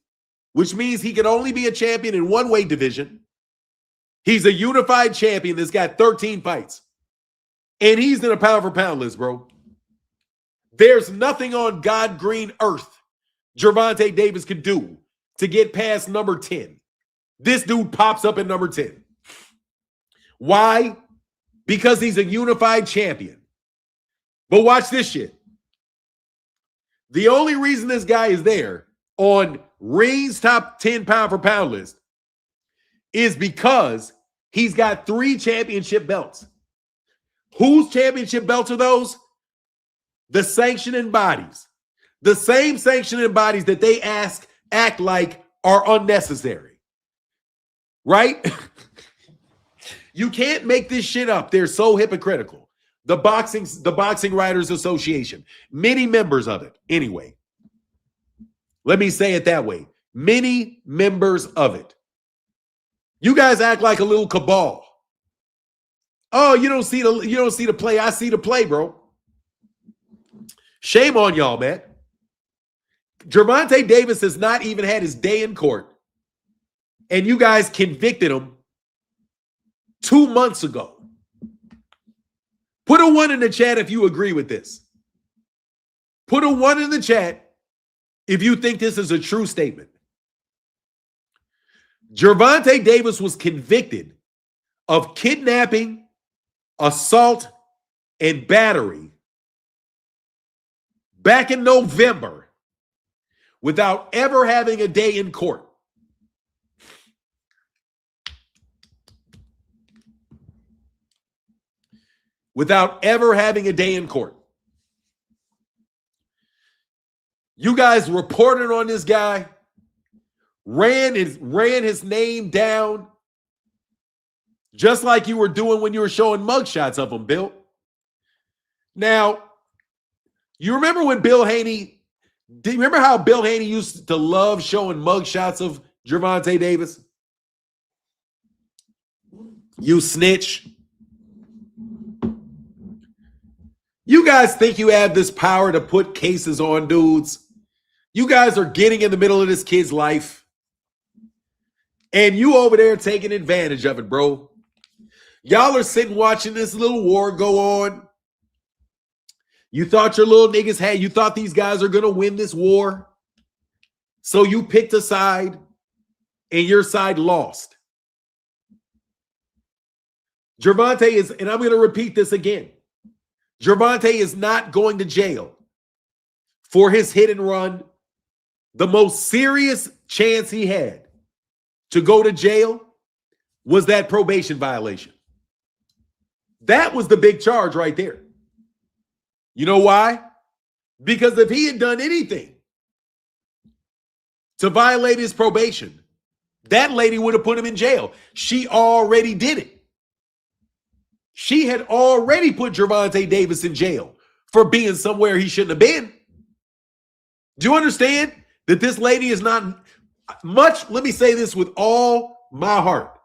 which means he can only be a champion in one weight division. He's a unified champion that's got 13 fights. And he's in a pound for pound list, bro. There's nothing on God green earth Gervonta Davis could do to get past number 10. This dude pops up at number 10. Why? Because he's a unified champion. But watch this shit. The only reason this guy is there on Ring's top 10 pound for pound list is because he's got 3 championship belts. Whose championship belts are those? The sanctioning bodies. The same sanctioning bodies that they act like are unnecessary. Right? You can't make this shit up. They're so hypocritical. The Boxing Writers Association, many members of it. Anyway, let me say it that way. Many members of it. You guys act like a little cabal. Oh, you don't see the play. I see the play, bro. Shame on y'all, man. Gervonta Davis has not even had his day in court. And you guys convicted him 2 months ago. Put a 1 in the chat if you agree with this. Put a 1 in the chat if you think this is a true statement. Gervonta Davis was convicted of kidnapping, assault, and battery back in November without ever having a day in court. Without ever having a day in court. You guys reported on this guy, ran his name down, just like you were doing when you were showing mugshots of him, Bill. Now, you remember when Bill Haney, do you remember how Bill Haney used to love showing mugshots of Gervonta Davis? You snitch. You guys think you have this power to put cases on dudes. You guys are getting in the middle of this kid's life. And you over there taking advantage of it, bro. Y'all are sitting watching this little war go on. You thought your little niggas you thought these guys are going to win this war. So you picked a side and your side lost. Gervonta is, and I'm going to repeat this again. Gervonta is not going to jail for his hit and run, The most serious chance he had to go to jail was that probation violation. That was the big charge right there. You know why? Because if he had done anything to violate his probation, that lady would have put him in jail. She already did it. She had already put Gervonta Davis in jail for being somewhere he shouldn't have been. Do you understand that this lady is not much? Let me say this with all my heart.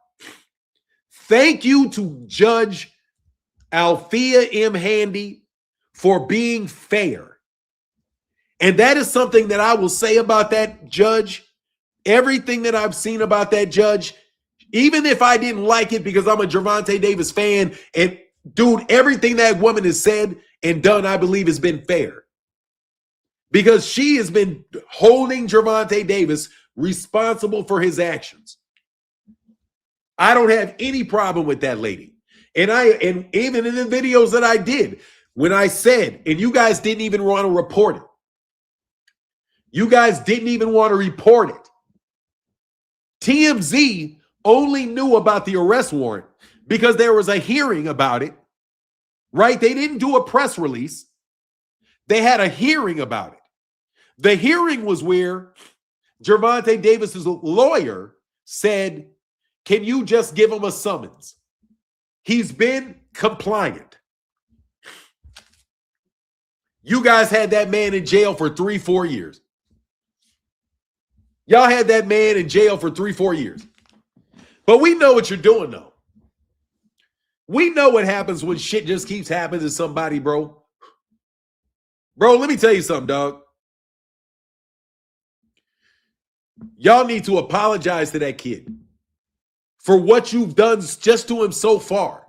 Thank you to Judge Althea M. Handy for being fair. And that is something that I will say about that judge. Everything that I've seen about that judge, even if I didn't like it because I'm a Gervonta Davis fan, and dude, everything that woman has said and done, I believe has been fair. Because she has been holding Gervonta Davis responsible for his actions. I don't have any problem with that lady. And even in the videos that I did, when I said, and you guys didn't even want to report it. You guys didn't even want to report it. TMZ only knew about the arrest warrant because there was a hearing about it, right? They didn't do a press release. They had a hearing about it. The hearing was where Gervonta Davis's lawyer said, can you just give him a summons? He's been compliant. You guys had that man in jail for 3-4 years. Y'all had that man in jail for 3-4 years. But we know what you're doing, though. We know what happens when shit just keeps happening to somebody, bro. Bro, let me tell you something, dog. Y'all need to apologize to that kid for what you've done just to him so far.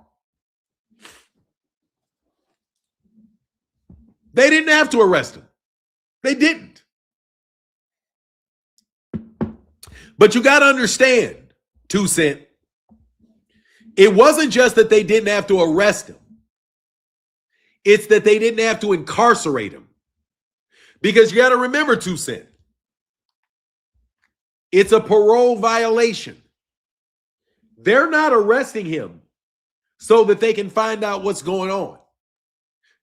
They didn't have to arrest him. They didn't. But you got to understand, 2 Cent, it wasn't just that they didn't have to arrest him. It's that they didn't have to incarcerate him. Because you got to remember, 2 Cent, it's a parole violation. They're not arresting him so that they can find out what's going on.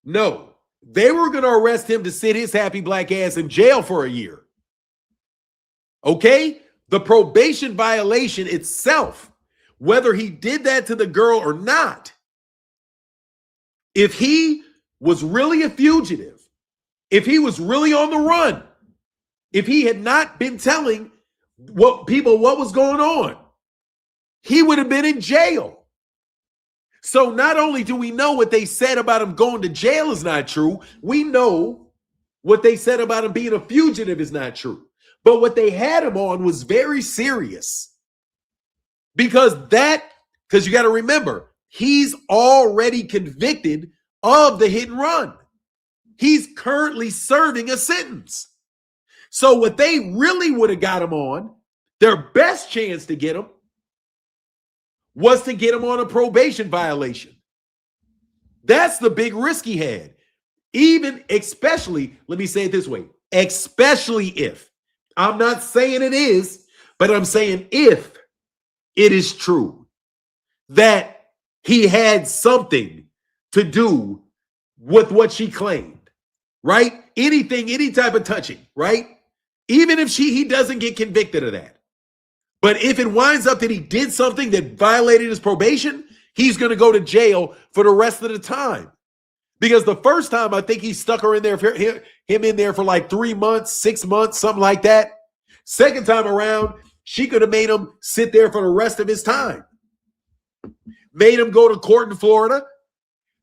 No, they were going to arrest him to sit his happy black ass in jail for a year. Okay? The probation violation itself, whether he did that to the girl or not, if he was really a fugitive, if he was really on the run, if he had not been telling what was going on, he would have been in jail. So not only do we know what they said about him going to jail is not true, we know what they said about him being a fugitive is not true. But what they had him on was very serious. Because you got to remember, he's already convicted of the hit and run. He's currently serving a sentence. So what they really would have got him on, their best chance to get him, was to get him on a probation violation. That's the big risk he had. Especially, let me say it this way, especially if, I'm not saying it is, but I'm saying if it is true that he had something to do with what she claimed, right? Anything, any type of touching, right? Even if he doesn't get convicted of that. But if it winds up that he did something that violated his probation, he's going to go to jail for the rest of the time. Because the first time, I think he stuck her in there, him in there for like 3 months, 6 months, something like that. Second time around, she could have made him sit there for the rest of his time. Made him go to court in Florida.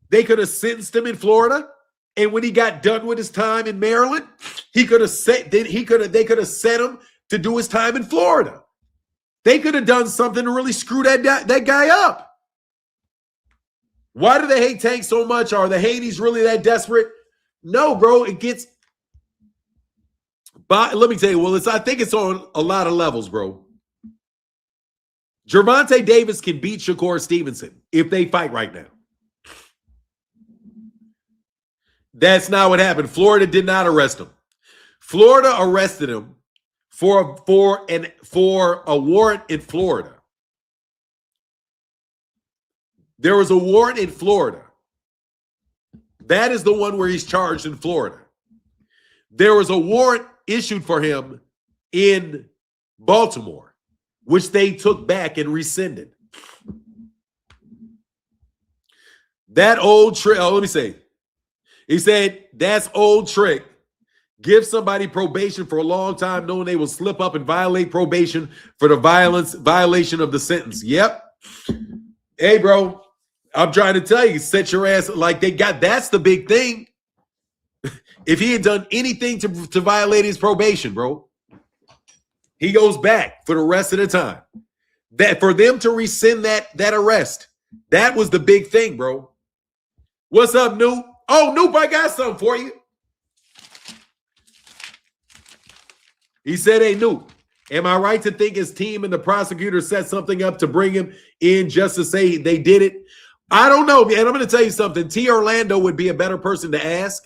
They could have sentenced him in Florida. And when he got done with his time in Maryland, they could have set him to do his time in Florida. They could have done something to really screw that guy up. Why do they hate Tank so much? Are the Haney's really that desperate? No, bro. It gets. But let me tell you, I think it's on a lot of levels, bro. Gervonta Davis can beat Shakur Stevenson if they fight right now. That's not what happened. Florida did not arrest him. Florida arrested him for a warrant in Florida. There was a warrant in Florida. That is the one where he's charged in Florida. There was a warrant issued for him in Baltimore, which they took back and rescinded. That old trick, let me say, he said, that's old trick. Give somebody probation for a long time knowing they will slip up and violate probation for the violation of the sentence. Yep. Hey, bro, I'm trying to tell you, set your ass like they got. That's the big thing. If he had done anything to violate his probation, bro, he goes back for the rest of the time. That for them to rescind that arrest, that was the big thing, bro. What's up, Noop? Oh, Noop, I got something for you. He said, hey, Noop, am I right to think his team and the prosecutor set something up to bring him in just to say they did it? I don't know, man. I'm going to tell you something. T. Orlando would be a better person to ask.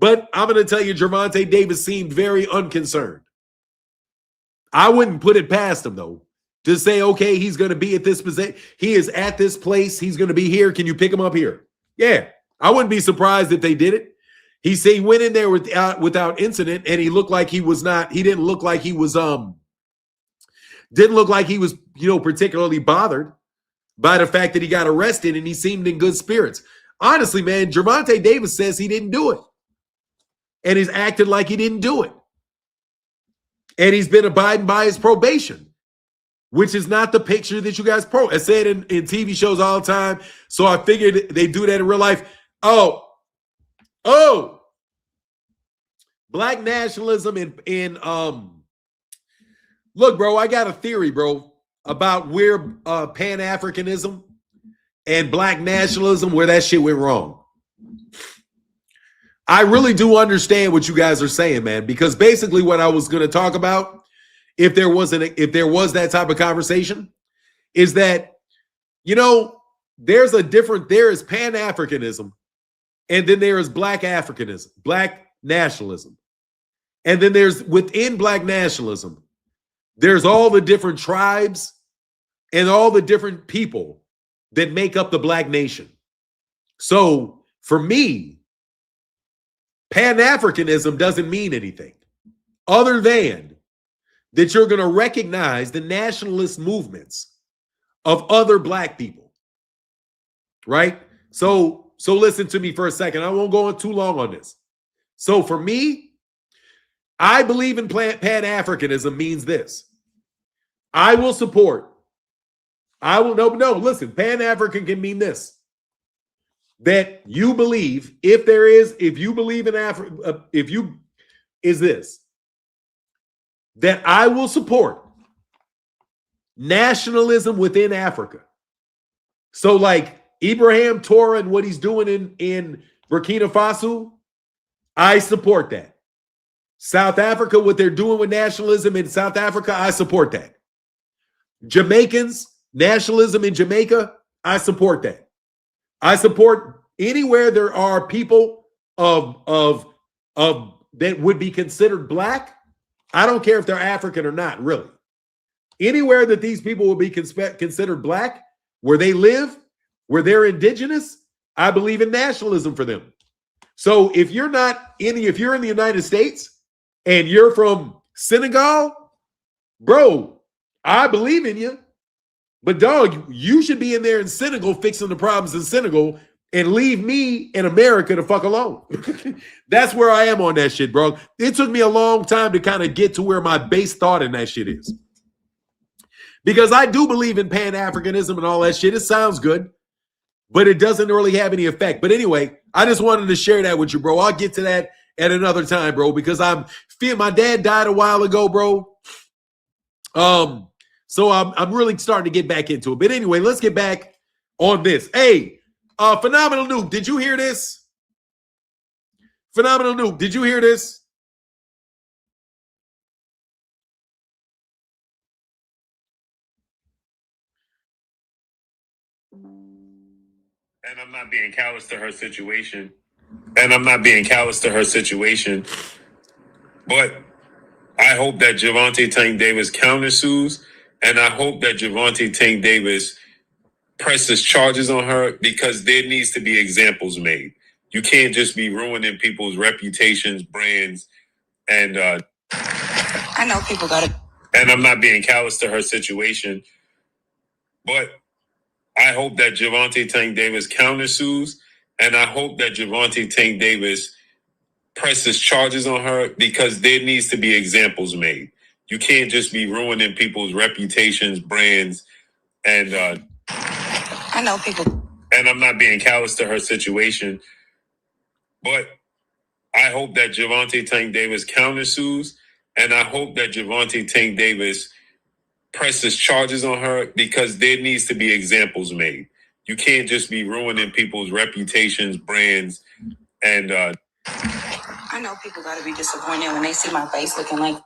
But I'm going to tell you, Gervonta Davis seemed very unconcerned. I wouldn't put it past him, though, to say, okay, he's going to be at this position. He is at this place. He's going to be here. Can you pick him up here? Yeah, I wouldn't be surprised if they did it. He said he went in there without incident, and he looked like he was not. He didn't look like he was particularly bothered by the fact that he got arrested, and he seemed in good spirits. Honestly, man, Gervonta Davis says he didn't do it, and he's acted like he didn't do it, and he's been abiding by his probation, which is not the picture that you guys I said in TV shows all the time. So I figured they do that in real life. Oh. Black nationalism in look, bro, I got a theory, bro, about where Pan-Africanism and black nationalism, where that shit went wrong. I really do understand what you guys are saying, man, because basically what I was going to talk about, if there was that type of conversation, is that, there is Pan-Africanism, and then there is Black Africanism, Black nationalism. And then there's within Black nationalism, there's all the different tribes and all the different people that make up the Black nation. So for me, Pan-Africanism doesn't mean anything other than that you're going to recognize the nationalist movements of other Black people, right? So listen to me for a second. I won't go on too long on this. So for me, I believe in Pan-Africanism means this. Listen, Pan-African can mean this. That you believe, that I will support nationalism within Africa. So like Ibrahim Traoré and what he's doing in Burkina Faso, I support that. South Africa, what they're doing with nationalism in South Africa, I support that. Jamaicans, nationalism in Jamaica, I support that. I support anywhere there are people of that would be considered Black. I don't care if they're African or not, really. Anywhere that these people will be considered Black, where they live, where they're indigenous, I believe in nationalism for them. So if you're in the United States and you're from Senegal, bro, I believe in you. But dog, you should be in there in Senegal fixing the problems in Senegal and leave me in America the fuck alone. That's where I am on that shit, bro. It took me a long time to kind of get to where my base thought in that shit is. Because I do believe in Pan-Africanism and all that shit. It sounds good, but it doesn't really have any effect. But anyway, I just wanted to share that with you, bro. I'll get to that at another time, bro, because my dad died a while ago, bro. So I'm really starting to get back into it. But anyway, let's get back on this. Hey, Phenomenal Noob, did you hear this? Phenomenal Noob, did you hear this? And I'm not being callous to her situation. But I hope that Gervonta Tank Davis countersues, and I hope that Gervonta Tank Davis presses charges on her, because there needs to be examples made. You can't just be ruining people's reputations, brands, and I know people got it. And I'm not being callous to her situation, but I hope that Gervonta Tank Davis countersues, and I hope that Gervonta Tank Davis presses charges on her, because there needs to be examples made. You can't just be ruining people's reputations, brands, and I know people. And I'm not being callous to her situation, but I hope that Gervonta Tank Davis countersues, and I hope that Gervonta Tank Davis presses charges on her, because there needs to be examples made. You can't just be ruining people's reputations, brands, and I know people got to be disappointed when they see my face looking like.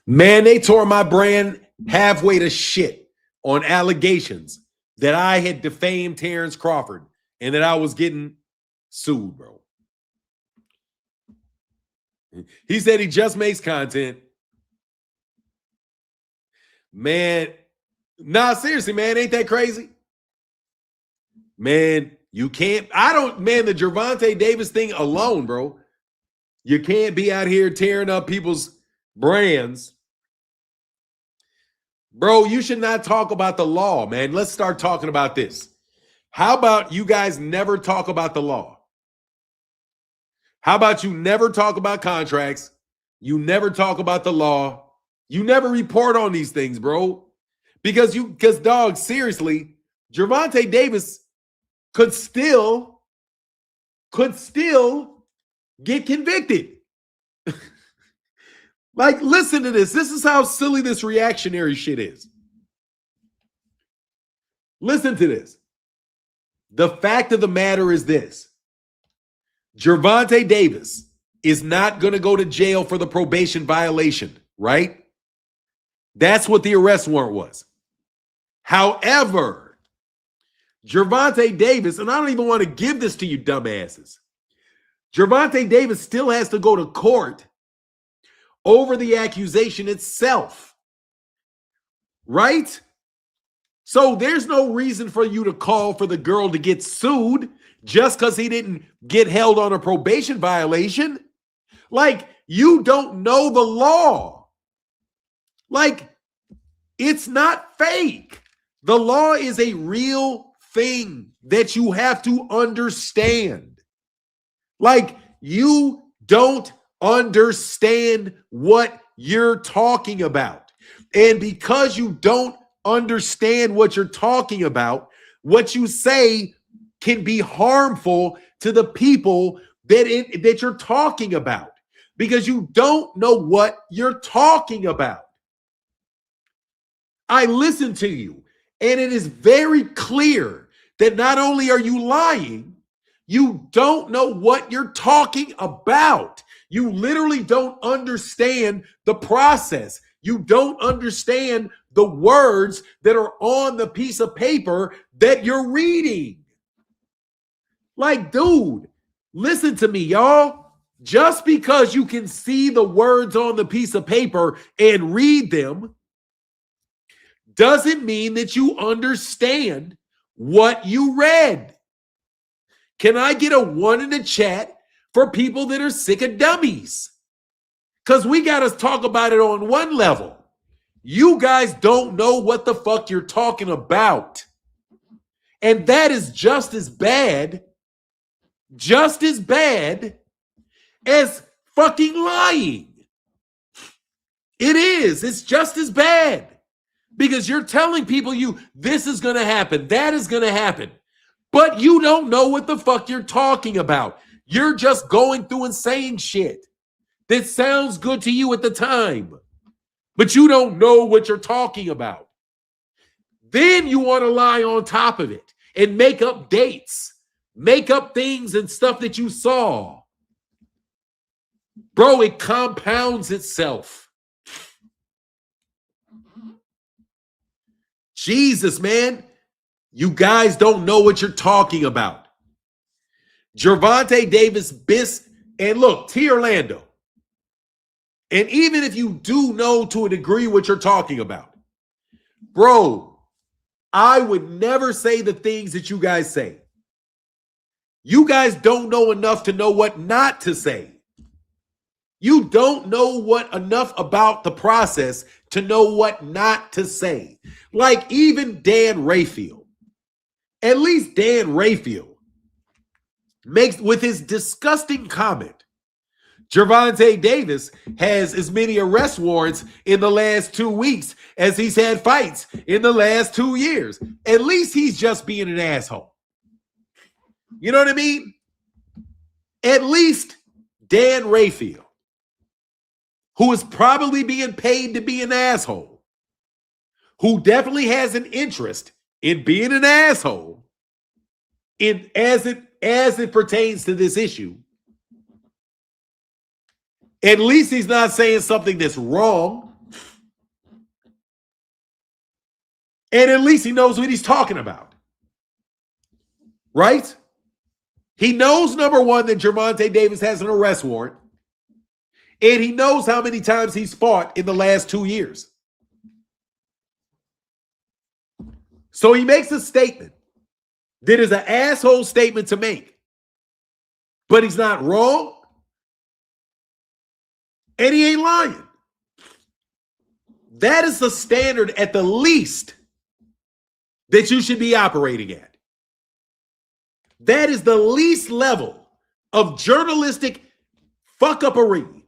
Man, they tore my brand halfway to shit on allegations that I had defamed Terence Crawford and that I was getting sued, bro. He said he just makes content. Man, nah, seriously, man, ain't that crazy? Man, you can't, the Gervonta Davis thing alone, bro. You can't be out here tearing up people's brands. Bro, you should not talk about the law, man. Let's start talking about this. How about you guys never talk about the law? How about you never talk about contracts? You never talk about the law. You never report on these things, bro. Because dog, seriously, Gervonta Davis could still get convicted. Like, listen to this. This is how silly this reactionary shit is. Listen to this. The fact of the matter is this. Gervonta Davis is not going to go to jail for the probation violation, right? That's what the arrest warrant was. However, Gervonta Davis, and I don't even want to give this to you dumbasses, Gervonta Davis still has to go to court over the accusation itself, right? So there's no reason for you to call for the girl to get sued just because he didn't get held on a probation violation. Like, you don't know the law. Like, it's not fake. The law is a real thing that you have to understand. Like, you don't understand what you're talking about. And because you don't understand what you're talking about, what you say can be harmful to the people that you're talking about, because you don't know what you're talking about. I listen to you, and it is very clear that not only are you lying, you don't know what you're talking about. You literally don't understand the process. You don't understand the words that are on the piece of paper that you're reading. Like, dude, listen to me, y'all. Just because you can see the words on the piece of paper and read them doesn't mean that you understand what you read. Can I get a 1 in the chat for people that are sick of dummies? Because we got to talk about it on one level. You guys don't know what the fuck you're talking about. And that is just as bad as fucking lying. It is. It's just as bad. Because you're telling people this is going to happen, that is going to happen. But you don't know what the fuck you're talking about. You're just going through and saying shit that sounds good to you at the time. But you don't know what you're talking about. Then you want to lie on top of it and make up dates, make up things and stuff that you saw. Bro, it compounds itself. Jesus, man. You guys don't know what you're talking about. Gervonta Davis, and look, T. Orlando. And even if you do know to a degree what you're talking about, bro, I would never say the things that you guys say. You guys don't know enough to know what not to say. You don't know enough about the process to know what not to say. Like even Dan Rayfield. At least Dan Rayfield makes, with his disgusting comment, Gervonta Davis has as many arrest warrants in the last 2 weeks as he's had fights in the last 2 years. At least he's just being an asshole. You know what I mean? At least Dan Rayfield, who is probably being paid to be an asshole, who definitely has an interest in being an asshole as it pertains to this issue. At least he's not saying something that's wrong. And at least he knows what he's talking about. Right? He knows, number one, that Gervonta Davis has an arrest warrant. And he knows how many times he's fought in the last 2 years. So he makes a statement that is an asshole statement to make. But he's not wrong. And he ain't lying. That is the standard at the least that you should be operating at. That is the least level of journalistic fuck-uppery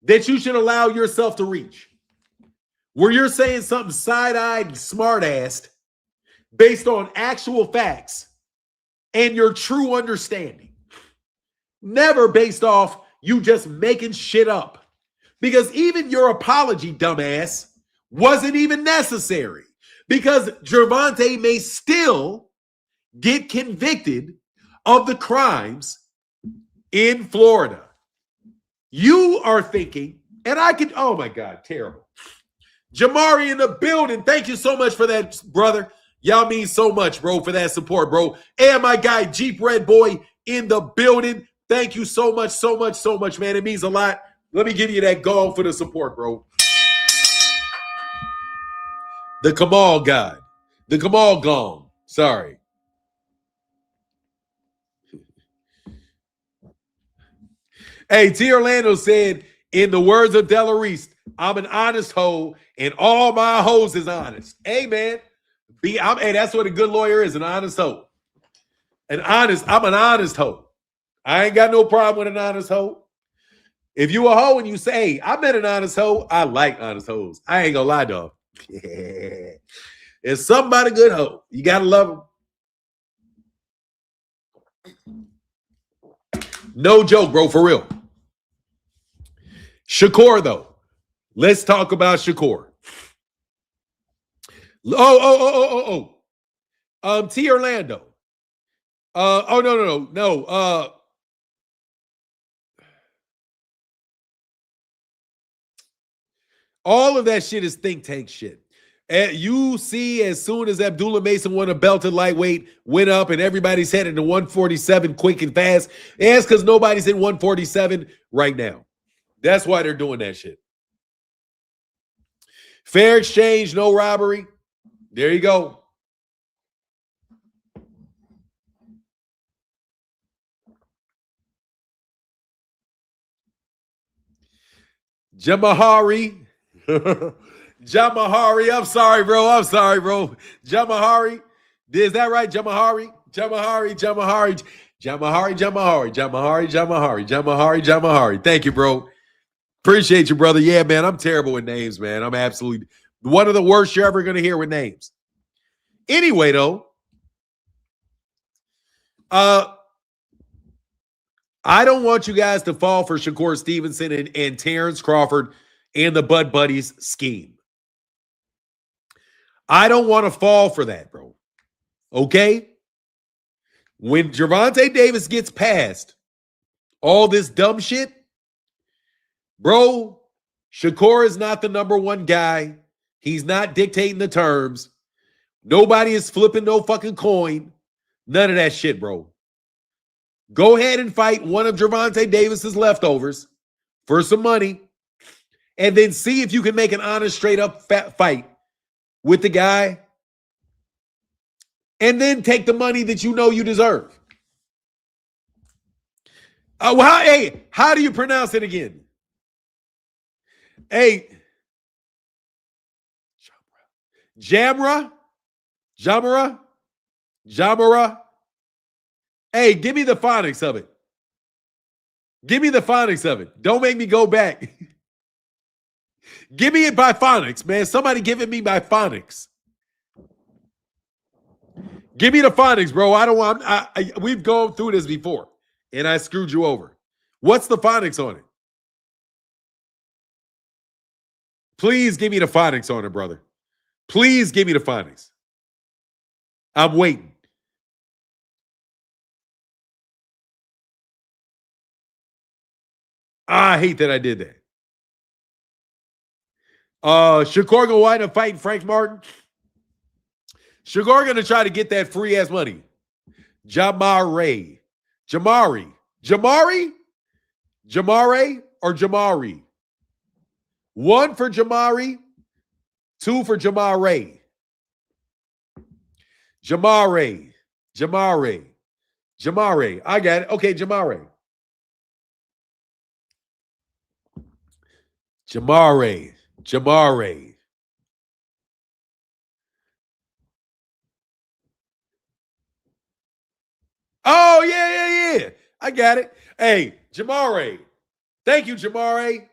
that you should allow yourself to reach. Where you're saying something side-eyed and smart-assed based on actual facts and your true understanding. Never based off you just making shit up. Because even your apology, dumbass, wasn't even necessary. Because Gervonta may still get convicted of the crimes in Florida. You are thinking, and I can, oh my God, terrible. Jamari in the building. Thank you so much for that, brother. Y'all mean so much, bro, for that support, bro. And my guy, Jeep Red Boy in the building. Thank you so much, so much, so much, man. It means a lot. Let me give you that gong for the support, bro. The Kamal God. The Kamal gong. Sorry. Hey, T. Orlando said, in the words of Delarice, I'm an honest hoe, and all my hoes is honest. Hey, man. Hey, that's what a good lawyer is, an honest hoe. I'm an honest hoe. I ain't got no problem with an honest hoe. If you a hoe and you say, hey, I met an honest hoe, I like honest hoes. I ain't gonna lie, dog. Yeah. It's something about a good hoe. You gotta love them. No joke, bro, for real. Shakur, though. Let's talk about Shakur. T. Orlando. No. All of that shit is think tank shit. And you see, as soon as Abdullah Mason won a belt at lightweight, went up, and everybody's heading to 147 quick and fast. It's because nobody's in 147 right now. That's why they're doing that shit. Fair exchange, no robbery. There you go. Jamahari. Jamahari. I'm sorry, bro. Jamahari. Is that right? Jamahari. Thank you, bro. Appreciate you, brother. Yeah, man, I'm terrible with names, man. I'm absolutely one of the worst you're ever going to hear with names. Anyway, though, I don't want you guys to fall for Shakur Stevenson and Terence Crawford and the Bud Buddies scheme. I don't want to fall for that, bro. Okay? When Gervonta Davis gets past all this dumb shit, bro, Shakur is not the number one guy. He's not dictating the terms. Nobody is flipping no fucking coin. None of that shit, bro. Go ahead and fight one of Gervonta Davis's leftovers for some money, and then see if you can make an honest, straight up fight with the guy, and then take the money that you know you deserve. How do you pronounce it again? Hey, Jamra. Hey, give me the phonics of it. Give me the phonics of it. Don't make me go back. Give me it by phonics, man. Somebody give it me by phonics. Give me the phonics, bro. I don't want. We've gone through this before, and I screwed you over. What's the phonics on it? Please give me the phonics on it, brother. Please give me the phonics. I'm waiting. I hate that I did that. Shakur gonna wind up fighting Frank Martin. Shakur gonna try to get that free ass money. Jamari or Jamari? One for Jamari, two for Jamari. Jamari. I got it. Okay, Jamari. Oh, yeah. I got it. Hey, Jamari. Thank you, Jamari.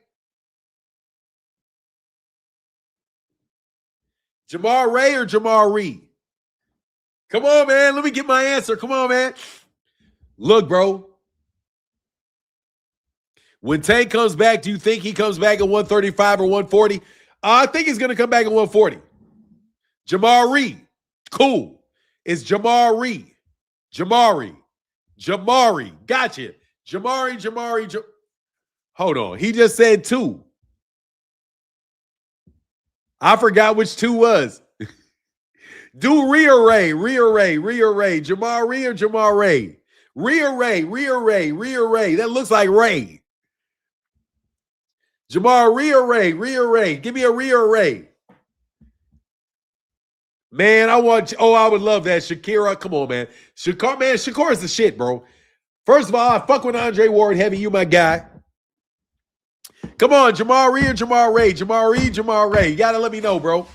Jamari or Jamari? Come on, man. Let me get my answer. Come on, man. Look, bro. When Tank comes back, do you think he comes back at 135 or 140? I think he's going to come back at 140. Jamari. Cool. It's Jamari. Gotcha. Jamari. Hold on. He just said two. I forgot which two was. Do rearray. Jamari or Jamari? Rearray. That looks like Ray. Jamari, give me a rearray. Man, I would love that. Shakira, come on, man. Shakur is the shit, bro. First of all, I fuck with Andre Ward heavy. You my guy. Come on, Jamari or Jamari? Jamari. You gotta let me know, bro.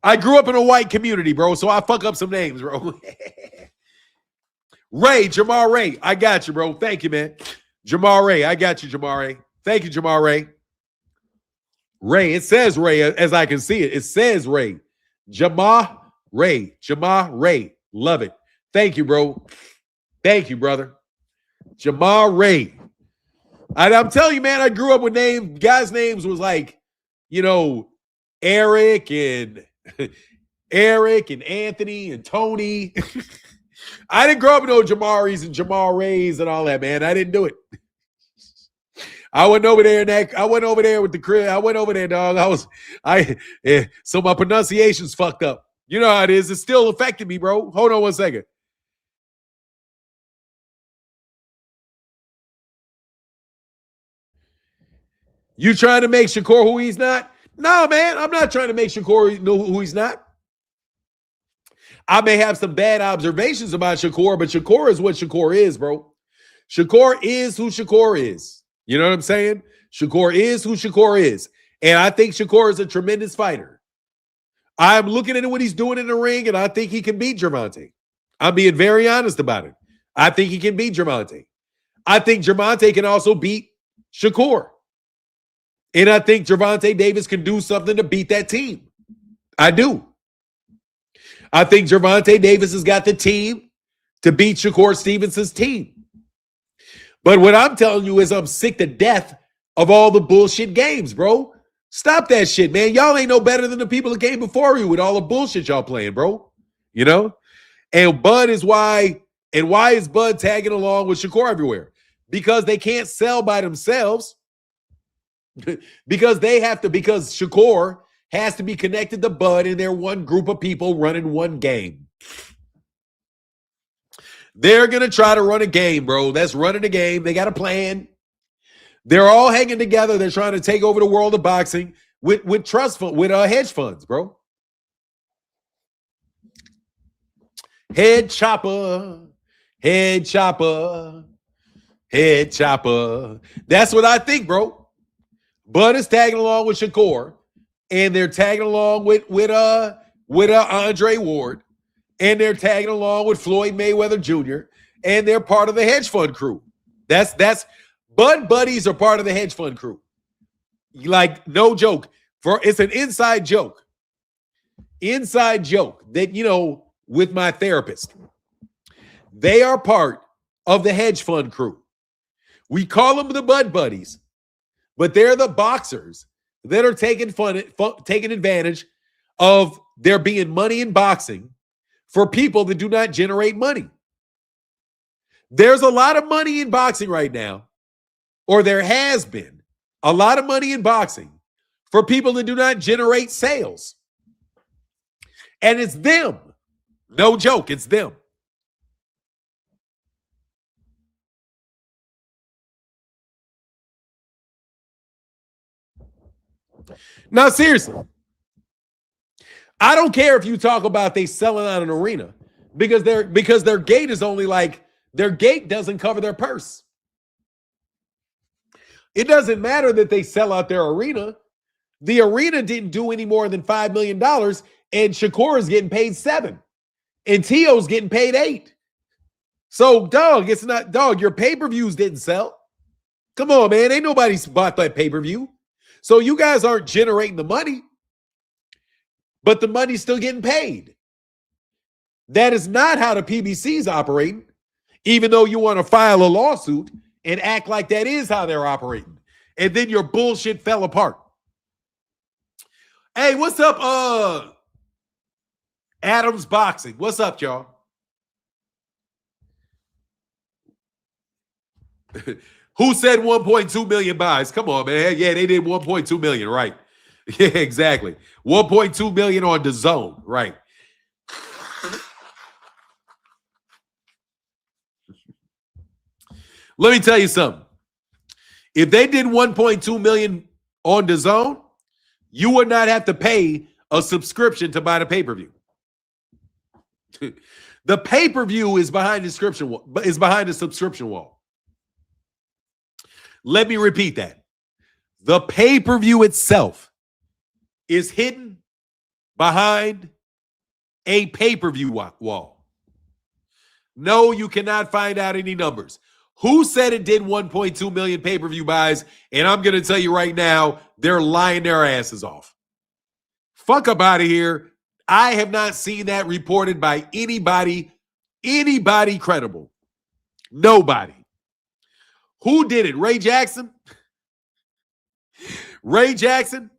I grew up in a white community, bro, so I fuck up some names, bro. Jamari. I got you, bro. Thank you, man. Jamari, I got you, Jamari. Thank you, Jamari. Ray, it says Ray as I can see it. It says Ray. Jamari. Love it. Thank you, bro. Thank you, brother. Jamari. I'm telling you, man, I grew up with guys' names was like, Eric and Anthony and Tony. I didn't grow up with no Jamaris and Jamarays and all that, man. I didn't do it. I went over there with the crib. I went over there, dog. So my pronunciation's fucked up. You know how it is. It's still affecting me, bro. Hold on one second. You trying to make Shakur who he's not? No, man. I'm not trying to make Shakur know who he's not. I may have some bad observations about Shakur, but Shakur is what Shakur is, bro. Shakur is who Shakur is. You know what I'm saying? Shakur is who Shakur is. And I think Shakur is a tremendous fighter. I'm looking at what he's doing in the ring, and I think he can beat Gervonta. I'm being very honest about it. I think he can beat Gervonta. I think Gervonta can also beat Shakur. And I think Gervonta Davis can do something to beat that team. I do. I think Gervonta Davis has got the team to beat Shakur Stevenson's team. But what I'm telling you is I'm sick to death of all the bullshit games, bro. Stop that shit, man. Y'all ain't no better than the people that came before you with all the bullshit y'all playing, bro. You know? And Bud is why is Bud tagging along with Shakur everywhere? Because they can't sell by themselves. because Shakur has to be connected to Bud, and they're one group of people running one game. They're going to try to run a game, bro. That's running a game. They got a plan. They're all hanging together. They're trying to take over the world of boxing with trust fund, with hedge funds, bro. Head chopper, head chopper, head chopper. That's what I think, bro. Bud is tagging along with Shakur, and they're tagging along with Andre Ward, and they're tagging along with Floyd Mayweather Jr., and they're part of the hedge fund crew. That's Bud buddies are part of the hedge fund crew. Like, no joke. It's an inside joke. Inside joke that, you know, with my therapist. They are part of the hedge fund crew. We call them the Bud buddies, but they're the boxers that are taking advantage of there being money in boxing for people that do not generate money. There's a lot of money in boxing right now, or there has been a lot of money in boxing for people that do not generate sales. And it's them. No joke, it's them. Now, seriously, I don't care if you talk about they selling out an arena because their gate is only like, their gate doesn't cover their purse. It doesn't matter that they sell out their arena. The arena didn't do any more than $5 million, and Shakur is getting paid $7 million, and Tio's getting paid $8 million. So, dog, your pay-per-views didn't sell. Come on, man. Ain't nobody bought that pay-per-view. So you guys aren't generating the money, but the money's still getting paid. That is not how the PBC's operating, even though you want to file a lawsuit and act like that is how they're operating. And then your bullshit fell apart. Hey, what's up, Adams Boxing? What's up, y'all? Who said 1.2 million buys? Come on, man. Yeah, they did 1.2 million, right? Yeah, exactly. 1.2 million on the zone, right? Let me tell you something. If they did 1.2 million on the zone, you would not have to pay a subscription to buy the pay-per-view. The pay-per-view is behind the subscription wall. Let me repeat that. The pay-per-view itself is hidden behind a pay-per-view wall. No, you cannot find out any numbers. Who said it did 1.2 million pay-per-view buys? And I'm going to tell you right now, they're lying their asses off. Fuck up out of here. I have not seen that reported by anybody credible. Nobody. Who did it? Ray Jackson? Ray Jackson?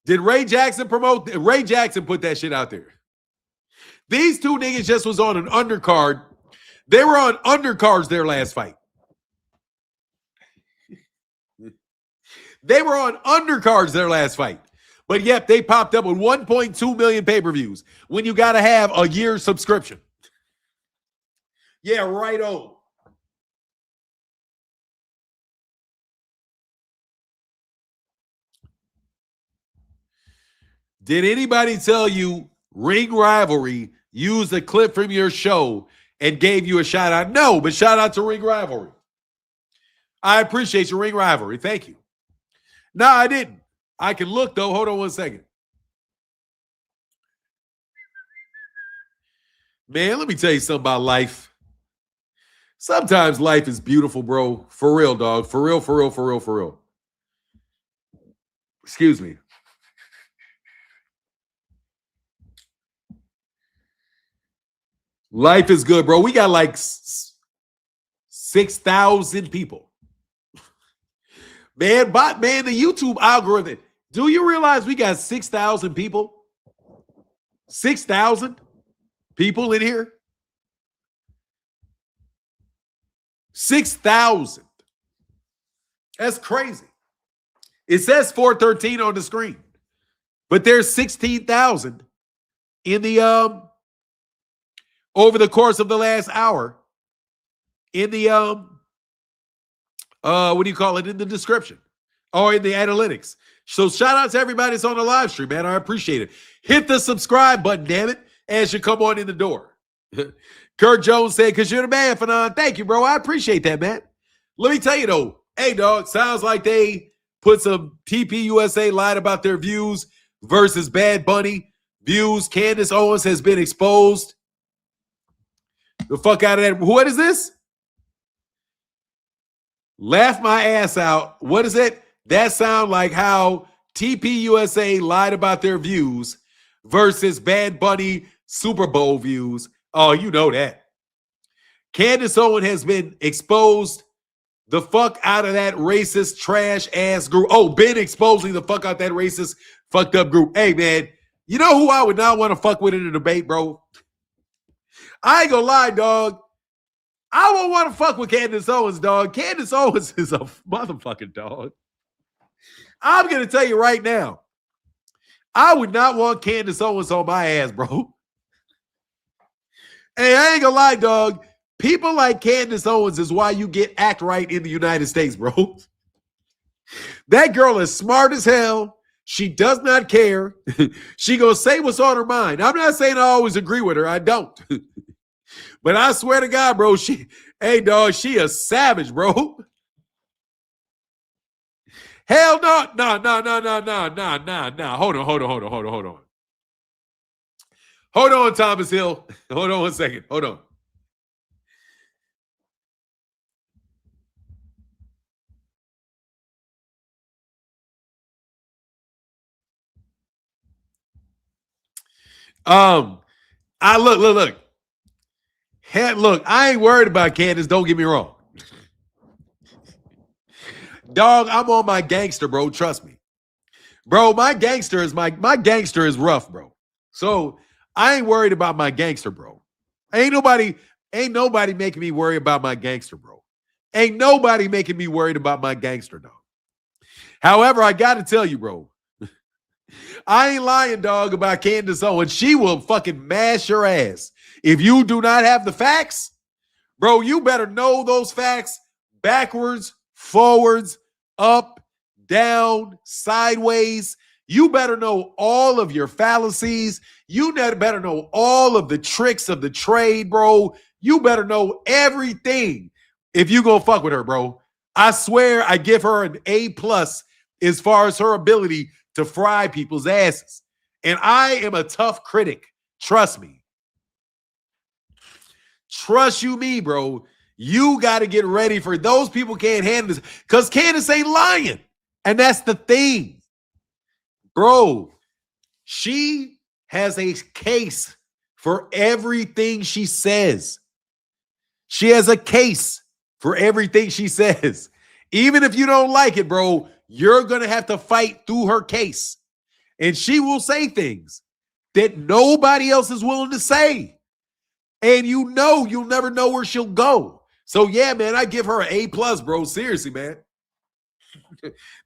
Did Ray Jackson promote? Ray Jackson put that shit out there. These two niggas just was on an undercard. They were on undercards their last fight. They were on undercards their last fight. But yet they popped up with 1.2 million pay-per-views when you got to have a year's subscription. Yeah, right-o. Did anybody tell you Ring Rivalry used a clip from your show and gave you a shout out? No, but shout out to Ring Rivalry. I appreciate your Ring Rivalry. Thank you. No, I didn't. I can look, though. Hold on one second. Man, let me tell you something about life. Sometimes life is beautiful, bro. For real, dog. For real, for real, for real, for real. Excuse me. Life is good, bro. We got like 6,000 people. Man, the YouTube algorithm. Do you realize we got 6,000 people? 6,000 people in here? 6,000. That's crazy. It says 413 on the screen. But there's 16,000 in the over the course of the last hour in the what do you call it, in the description or in the analytics. So shout out to everybody that's on the live stream, man. I appreciate it. Hit the subscribe button, damn it, as you come on in the door. Kurt Jones said, because you're the man, Fanon. Thank you, bro. I appreciate that, man. Let me tell you, though. Hey, dog, sounds like they put some TPUSA lied about their views versus Bad Bunny views. Candace Owens has been exposed. The fuck out of that. What is this? Laugh my ass out. What is it? That sound like how TPUSA lied about their views versus Bad Bunny Super Bowl views. Oh, you know that. Candace Owens has been exposed the fuck out of that racist trash ass group. Oh, been exposing the fuck out that racist fucked up group. Hey, man, you know who I would not want to fuck with in a debate, bro? I ain't gonna lie, dog. I won't want to fuck with Candace Owens, dog. Candace Owens is a motherfucking dog. I'm going to tell you right now, I would not want Candace Owens on my ass, bro. Hey, I ain't going to lie, dog. People like Candace Owens is why you get act right in the United States, bro. That girl is smart as hell. She does not care. She going to say what's on her mind. I'm not saying I always agree with her. I don't. But I swear to God, bro, hey, dog, she a savage, bro. Hell no. No. Hold on. Hold on, Thomas Hill. Hold on 1 second. Hold on. Look. Look, I ain't worried about Candace. Don't get me wrong. Dog, I'm on my gangster, bro. Trust me. Bro, my gangster is rough, bro. So I ain't worried about my gangster, bro. Ain't nobody making me worry about my gangster, bro. Ain't nobody making me worried about my gangster, dog. However, I got to tell you, bro, I ain't lying, dog, about Candace Owens. She will fucking mash your ass. If you do not have the facts, bro, you better know those facts backwards, forwards, up, down, sideways. You better know all of your fallacies. You better know all of the tricks of the trade, bro. You better know everything if you gonna fuck with her, bro. I swear I give her an A+ as far as her ability to fry people's asses. And I am a tough critic. Trust me. Trust you me, bro. You got to get ready for those people can't handle this because Candace ain't lying. And that's the thing. Bro, she has a case for everything she says. She has a case for everything she says. Even if you don't like it, bro, you're going to have to fight through her case. And she will say things that nobody else is willing to say. And you know you'll never know where she'll go. So, yeah, man, I give her an A+, bro. Seriously, man.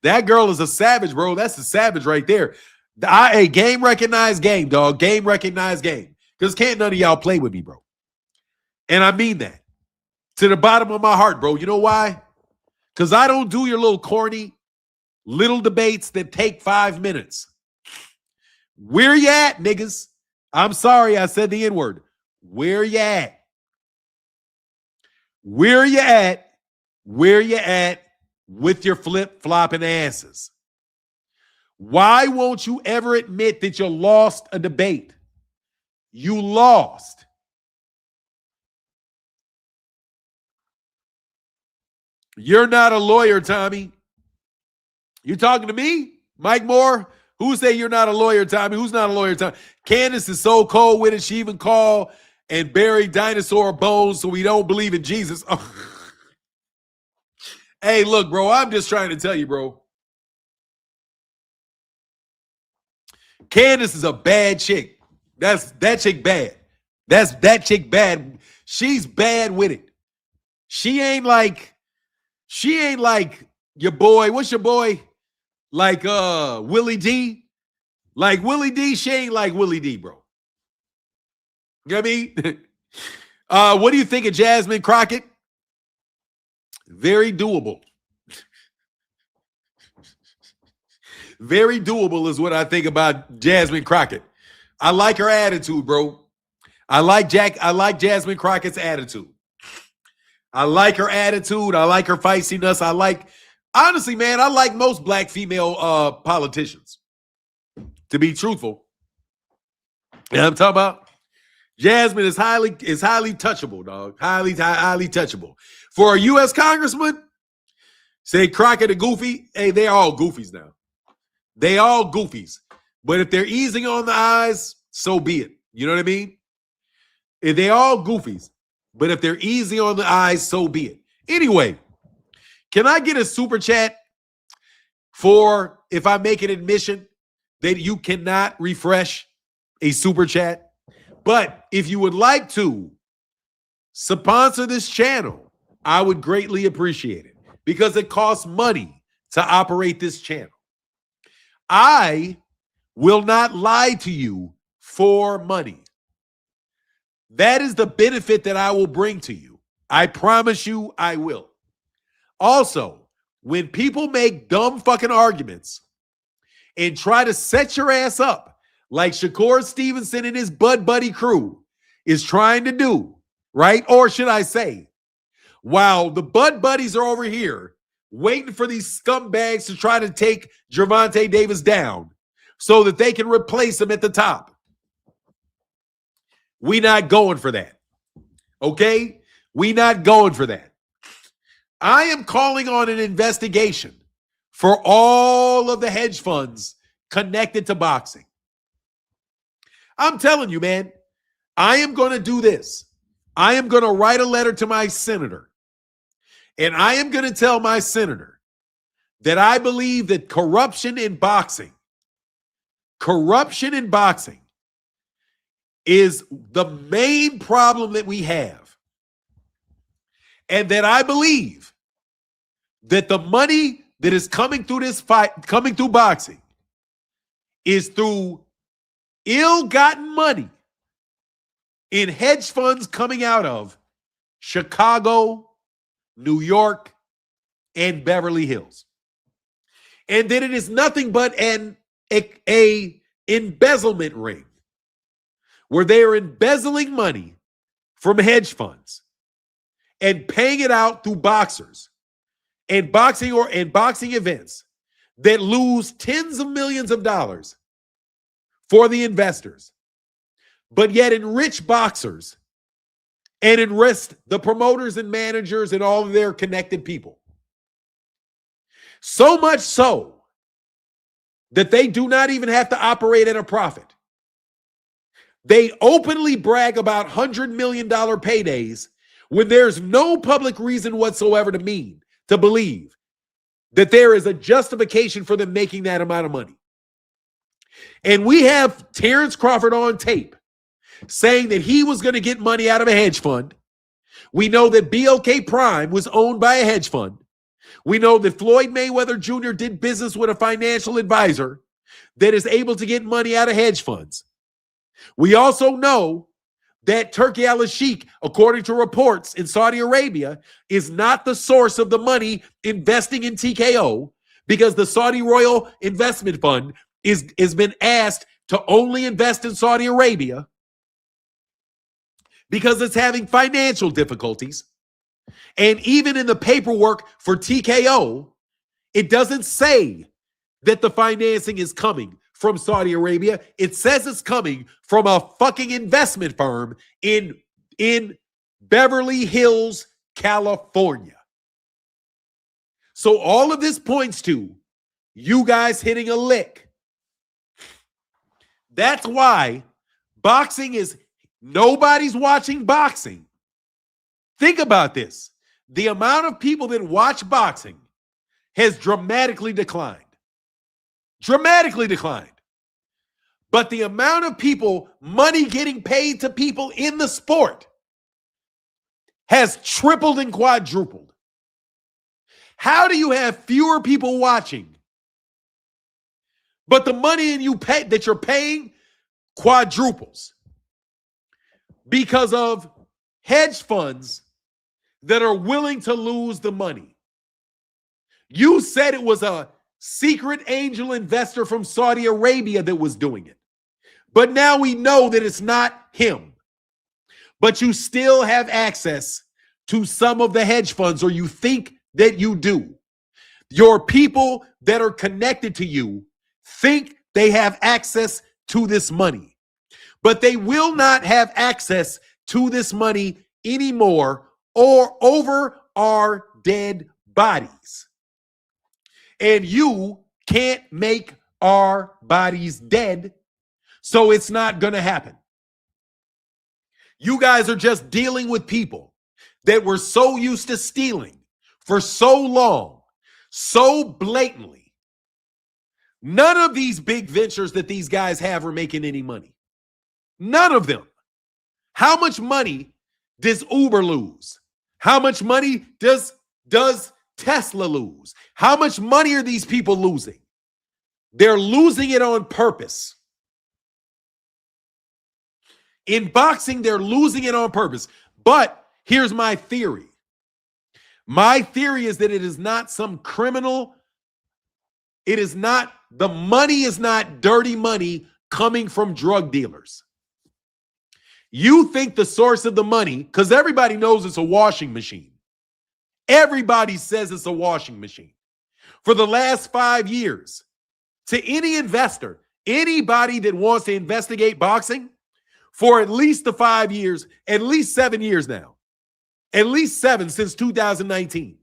That girl is a savage, bro. That's a savage right there. A game recognized game, dog. Game recognized game. Because can't none of y'all play with me, bro. And I mean that. To the bottom of my heart, bro. You know why? Because I don't do your little corny little debates that take 5 minutes. Where you at, niggas? I'm sorry I said the N-word. Where you at? Where you at? Where you at with your flip-flopping asses? Why won't you ever admit that you lost a debate? You lost. You're not a lawyer, Tommy. You talking to me? Mike Moore? Who say you're not a lawyer, Tommy? Who's not a lawyer, Tommy? Candace is so cold with it, she even called and buried dinosaur bones so we don't believe in Jesus. Oh. Hey, look, bro, I'm just trying to tell you, bro. Candace is a bad chick. That chick bad. That chick bad. She's bad with it. She ain't like your boy. What's your boy? Like Willie D. Like Willie D, she ain't like Willie D, bro. You know what I mean? What do you think of Jasmine Crockett? Very doable. Very doable is what I think about Jasmine Crockett. I like her attitude, bro. I like Jasmine Crockett's attitude. I like her attitude. I like her feistiness. Honestly, man, I like most black female politicians. To be truthful. You know what I'm talking about? Jasmine is highly touchable, dog. Highly touchable. For a U.S. congressman, say Crockett a goofy. Hey, they're all goofies now. They all goofies. But if they're easing on the eyes, so be it. You know what I mean? If they all goofies. But if they're easy on the eyes, so be it. Anyway, can I get a super chat for if I make an admission that you cannot refresh a super chat? But if you would like to sponsor this channel, I would greatly appreciate it because it costs money to operate this channel. I will not lie to you for money. That is the benefit that I will bring to you. I promise you I will. Also, when people make dumb fucking arguments and try to set your ass up like Shakur Stevenson and his Bud Buddy crew is trying to do, right? Or should I say, while the Bud Buddies are over here waiting for these scumbags to try to take Gervonta Davis down so that they can replace him at the top. We not going for that. Okay? We not going for that. I am calling on an investigation for all of the hedge funds connected to boxing. I'm telling you, man, I am going to do this. I am going to write a letter to my senator, and I am going to tell my senator that I believe that corruption in boxing is the main problem that we have. And that I believe that the money that is coming through this fight, coming through boxing, is through ill-gotten money in hedge funds coming out of Chicago, New York, and Beverly Hills. And that it is nothing but an embezzlement ring where they are embezzling money from hedge funds and paying it out through boxers and boxing events that lose tens of millions of dollars for the investors, but yet enrich boxers and enrich the promoters and managers and all of their connected people. So much so that they do not even have to operate at a profit. They openly brag about $100 million paydays when there's no public reason whatsoever to believe that there is a justification for them making that amount of money. And we have Terence Crawford on tape saying that he was going to get money out of a hedge fund. We know that BLK Prime was owned by a hedge fund. We know that Floyd Mayweather Jr. did business with a financial advisor that is able to get money out of hedge funds. We also know that Turki al-Sheikh, according to reports in Saudi Arabia, is not the source of the money investing in TKO because the Saudi Royal Investment Fund has been asked to only invest in Saudi Arabia because it's having financial difficulties. And even in the paperwork for TKO, it doesn't say that the financing is coming from Saudi Arabia. It says it's coming from a fucking investment firm in Beverly Hills, California. So all of this points to you guys hitting a lick. That's why nobody's watching boxing. Think about this. The amount of people that watch boxing has dramatically declined. Dramatically declined. But the amount of people, money getting paid to people in the sport has tripled and quadrupled. How do you have fewer people watching, But the money that you're paying quadruples because of hedge funds that are willing to lose the money. You said it was a secret angel investor from Saudi Arabia that was doing it. But now we know that it's not him. But you still have access to some of the hedge funds, or you think that you do. Your people that are connected to you think they have access to this money. But they will not have access to this money anymore or over our dead bodies. And you can't make our bodies dead, so it's not going to happen. You guys are just dealing with people that were so used to stealing for so long, so blatantly. None of these big ventures that these guys have are making any money. None of them. How much money does Uber lose? How much money does Tesla lose? How much money are these people losing? They're losing it on purpose. In boxing, they're losing it on purpose. But here's my theory. My theory is that it is not some criminal. It is not, the money is not dirty money coming from drug dealers. You think the source of the money, because everybody knows it's a washing machine. Everybody says it's a washing machine. For the last 5 years, to any investor, anybody that wants to investigate boxing, for at least the 5 years, at least 7 years now, at least 7 since 2019,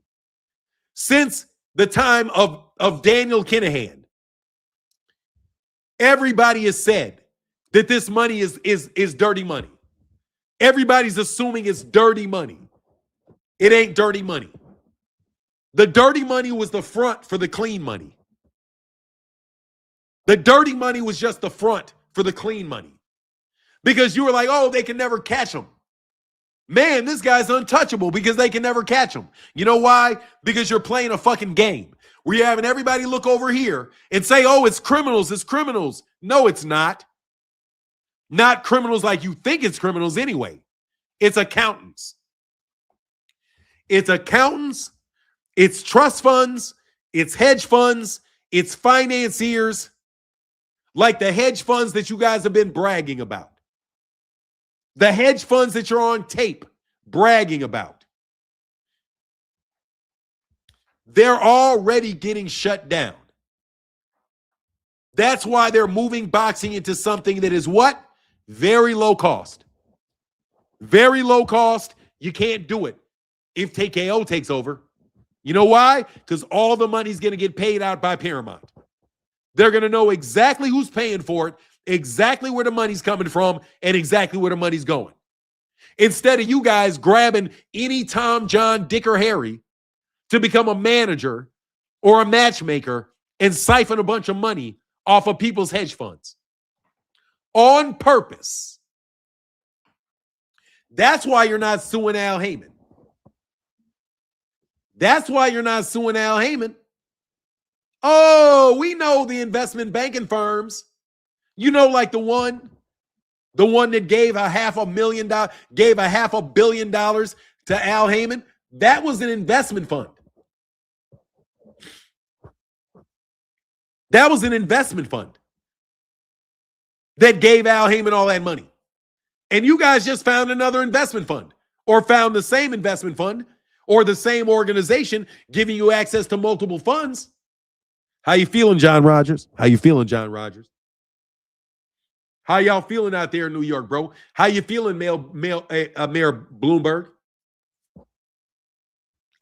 since the time of Daniel Kinahan, everybody has said that this money is dirty money. Everybody's assuming it's dirty money. It ain't dirty money. The dirty money was the front for the clean money. The dirty money was just the front for the clean money. Because you were like, oh, they can never catch him. Man, this guy's untouchable because they can never catch him. You know why? Because you're playing a fucking game where you're having everybody look over here and say, oh, it's criminals, it's criminals. No, it's not. Not criminals like you think it's criminals anyway. It's accountants. It's accountants. It's trust funds. It's hedge funds. It's financiers. Like the hedge funds that you guys have been bragging about. The hedge funds that you're on tape bragging about. They're already getting shut down. That's why they're moving boxing into something that is what? Very low cost. Very low cost. You can't do it if TKO takes over. You know why? Because all the money's going to get paid out by Paramount. They're going to know exactly who's paying for it, exactly where the money's coming from, and exactly where the money's going. Instead of you guys grabbing any Tom, John, Dick, or Harry to become a manager or a matchmaker and siphon a bunch of money off of people's hedge funds. On purpose. That's why you're not suing Al Heyman. That's why you're not suing Al Heyman. Oh, we know the investment banking firms. You know, like the one that gave $500 million, gave $500 million to Al Heyman. That was an investment fund. That was an investment fund that gave Al Heyman all that money. And you guys just found another investment fund, or found the same investment fund, or the same organization giving you access to multiple funds. How you feeling, John Rogers? How you feeling, John Rogers? How y'all feeling out there in New York, bro? How you feeling, Mayor Bloomberg?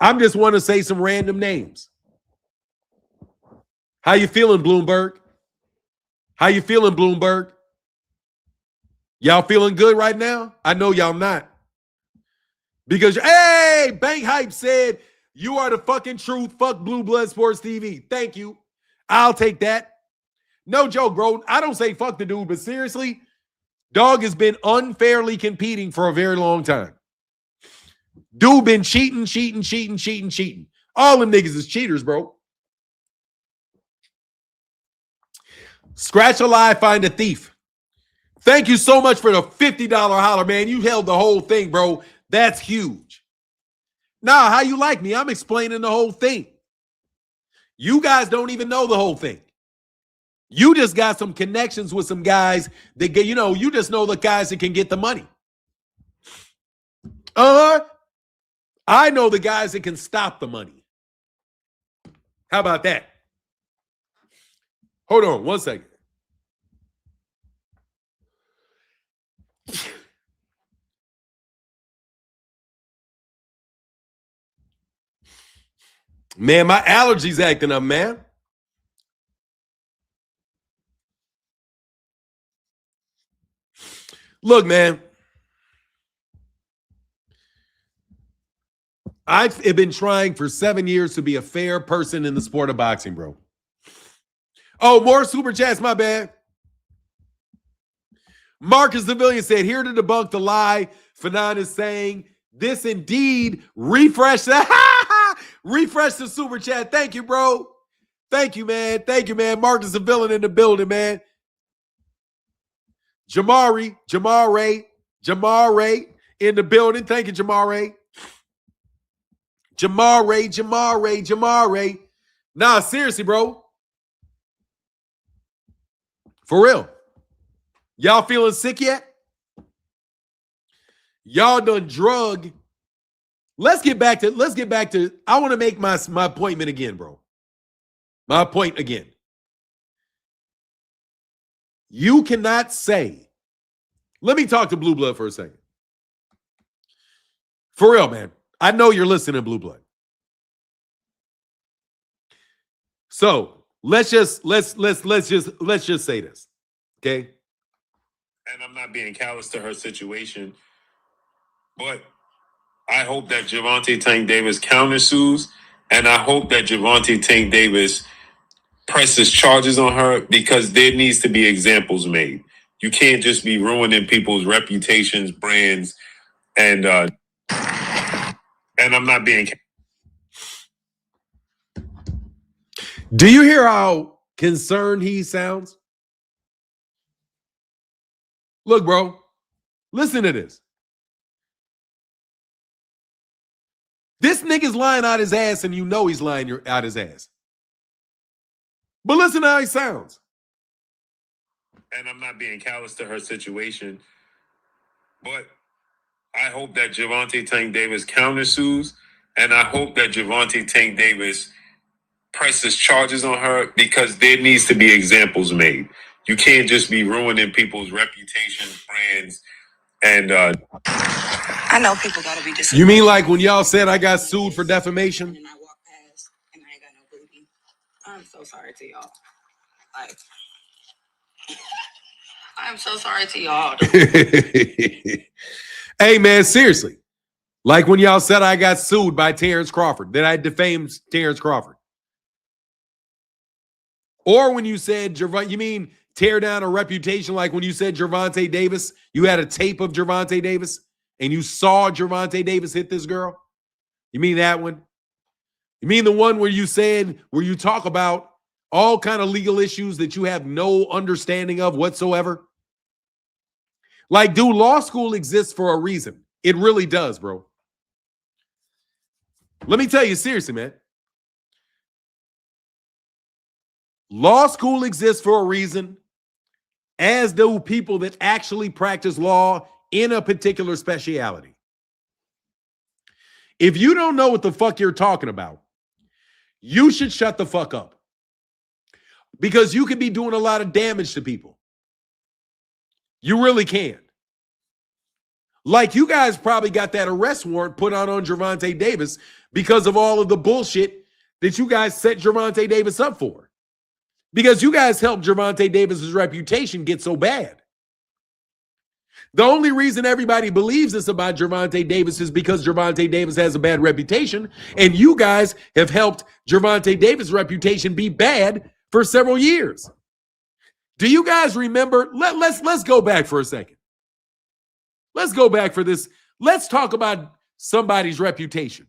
I'm just want to say some random names. How you feeling, Bloomberg? How you feeling, Bloomberg? Y'all feeling good right now? I know y'all not. Because, hey, Bank Hype said, you are the fucking truth. Fuck Blue Blood Sports TV. Thank you. I'll take that. No joke, bro. I don't say fuck the dude, but seriously, dog has been unfairly competing for a very long time. Dude been cheating. All them niggas is cheaters, bro. Scratch a lie, find a thief. Thank you so much for the $50 holler, man. You held the whole thing, bro. That's huge. Nah, how you like me? I'm explaining the whole thing. You guys don't even know the whole thing. You just got some connections with some guys that get, you just know the guys that can get the money. I know the guys that can stop the money. How about that? Hold on 1 second. Man, my allergies acting up, man. Look, man. I've been trying for 7 years to be a fair person in the sport of boxing, bro. Oh, more super chats, my bad. Marcus Civilian said, here to debunk the lie Fanon is saying. This indeed refresh refresh the super chat. Thank you, bro. Thank you, man. Thank you, man. Marcus the villain in the building, man. Jamari in the building. Thank you, Jamari. Jamari. Nah, seriously, bro. For real. Y'all feeling sick yet? Y'all done drug. Let's get back to, I want to make my appointment again, bro. My point again. You cannot say, let me talk to Blue Blood for a second. For real, man. I know you're listening, Blue Blood. So let's just say this. Okay. And I'm not being callous to her situation, but I hope that Gervonta Tank Davis countersues, and I hope that Gervonta Tank Davis presses charges on her, because there needs to be examples made. You can't just be ruining people's reputations, brands, and I'm not being. Do you hear how concerned he sounds? Look, bro, listen to this. This nigga's lying out his ass, and you know he's lying out his ass. But listen to how he sounds. And I'm not being callous to her situation, but I hope that Gervonta Tank Davis countersues, and I hope that Gervonta Tank Davis presses charges on her, because there needs to be examples made. You can't just be ruining people's reputations, brands, and I know people gotta be disappointed. You mean like when y'all said I got sued for defamation? And I walk past and I ain't got no booty. I'm so sorry to y'all. Like, I'm so sorry to y'all. Hey, man, seriously. Like when y'all said I got sued by Terence Crawford, that I defamed Terence Crawford. Or when you said, you mean tear down a reputation, like when you said Gervonta Davis, you had a tape of Gervonta Davis and you saw Gervonta Davis hit this girl? You mean that one? You mean the one where you said, where you talk about all kind of legal issues that you have no understanding of whatsoever? Like, dude, law school exists for a reason. It really does, bro. Let me tell you seriously, man. Law school exists for a reason, as do people that actually practice law in a particular speciality. If you don't know what the fuck you're talking about, you should shut the fuck up. Because you could be doing a lot of damage to people. You really can. Like, you guys probably got that arrest warrant put out on Gervonta Davis because of all of the bullshit that you guys set Gervonta Davis up for. Because you guys helped Gervonta Davis's reputation get so bad. The only reason everybody believes this about Gervonta Davis is because Gervonta Davis has a bad reputation, and you guys have helped Gervonta Davis' reputation be bad for several years. Do you guys remember? Let's go back for a second. Let's go back for this. Let's talk about somebody's reputation.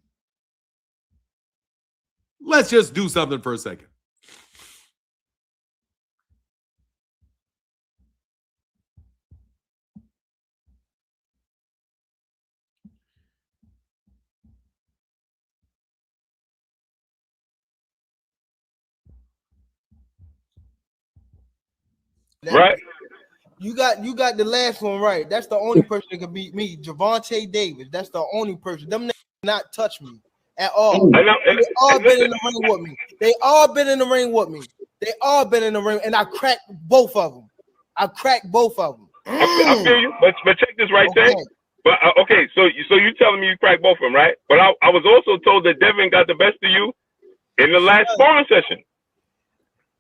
Let's just do something for a second. Right. You got the last one right. That's the only person that can beat me. Gervonta Davis. That's the only person. Them niggas not touch me at all. I know, They all been in the ring with me. They all been in the ring with me. They all been in the ring, and I cracked both of them. I cracked both of them. I feel you, but check this right there. But okay, so you telling me you cracked both of them, right? But I was also told that Devin got the best of you in the last sparring session.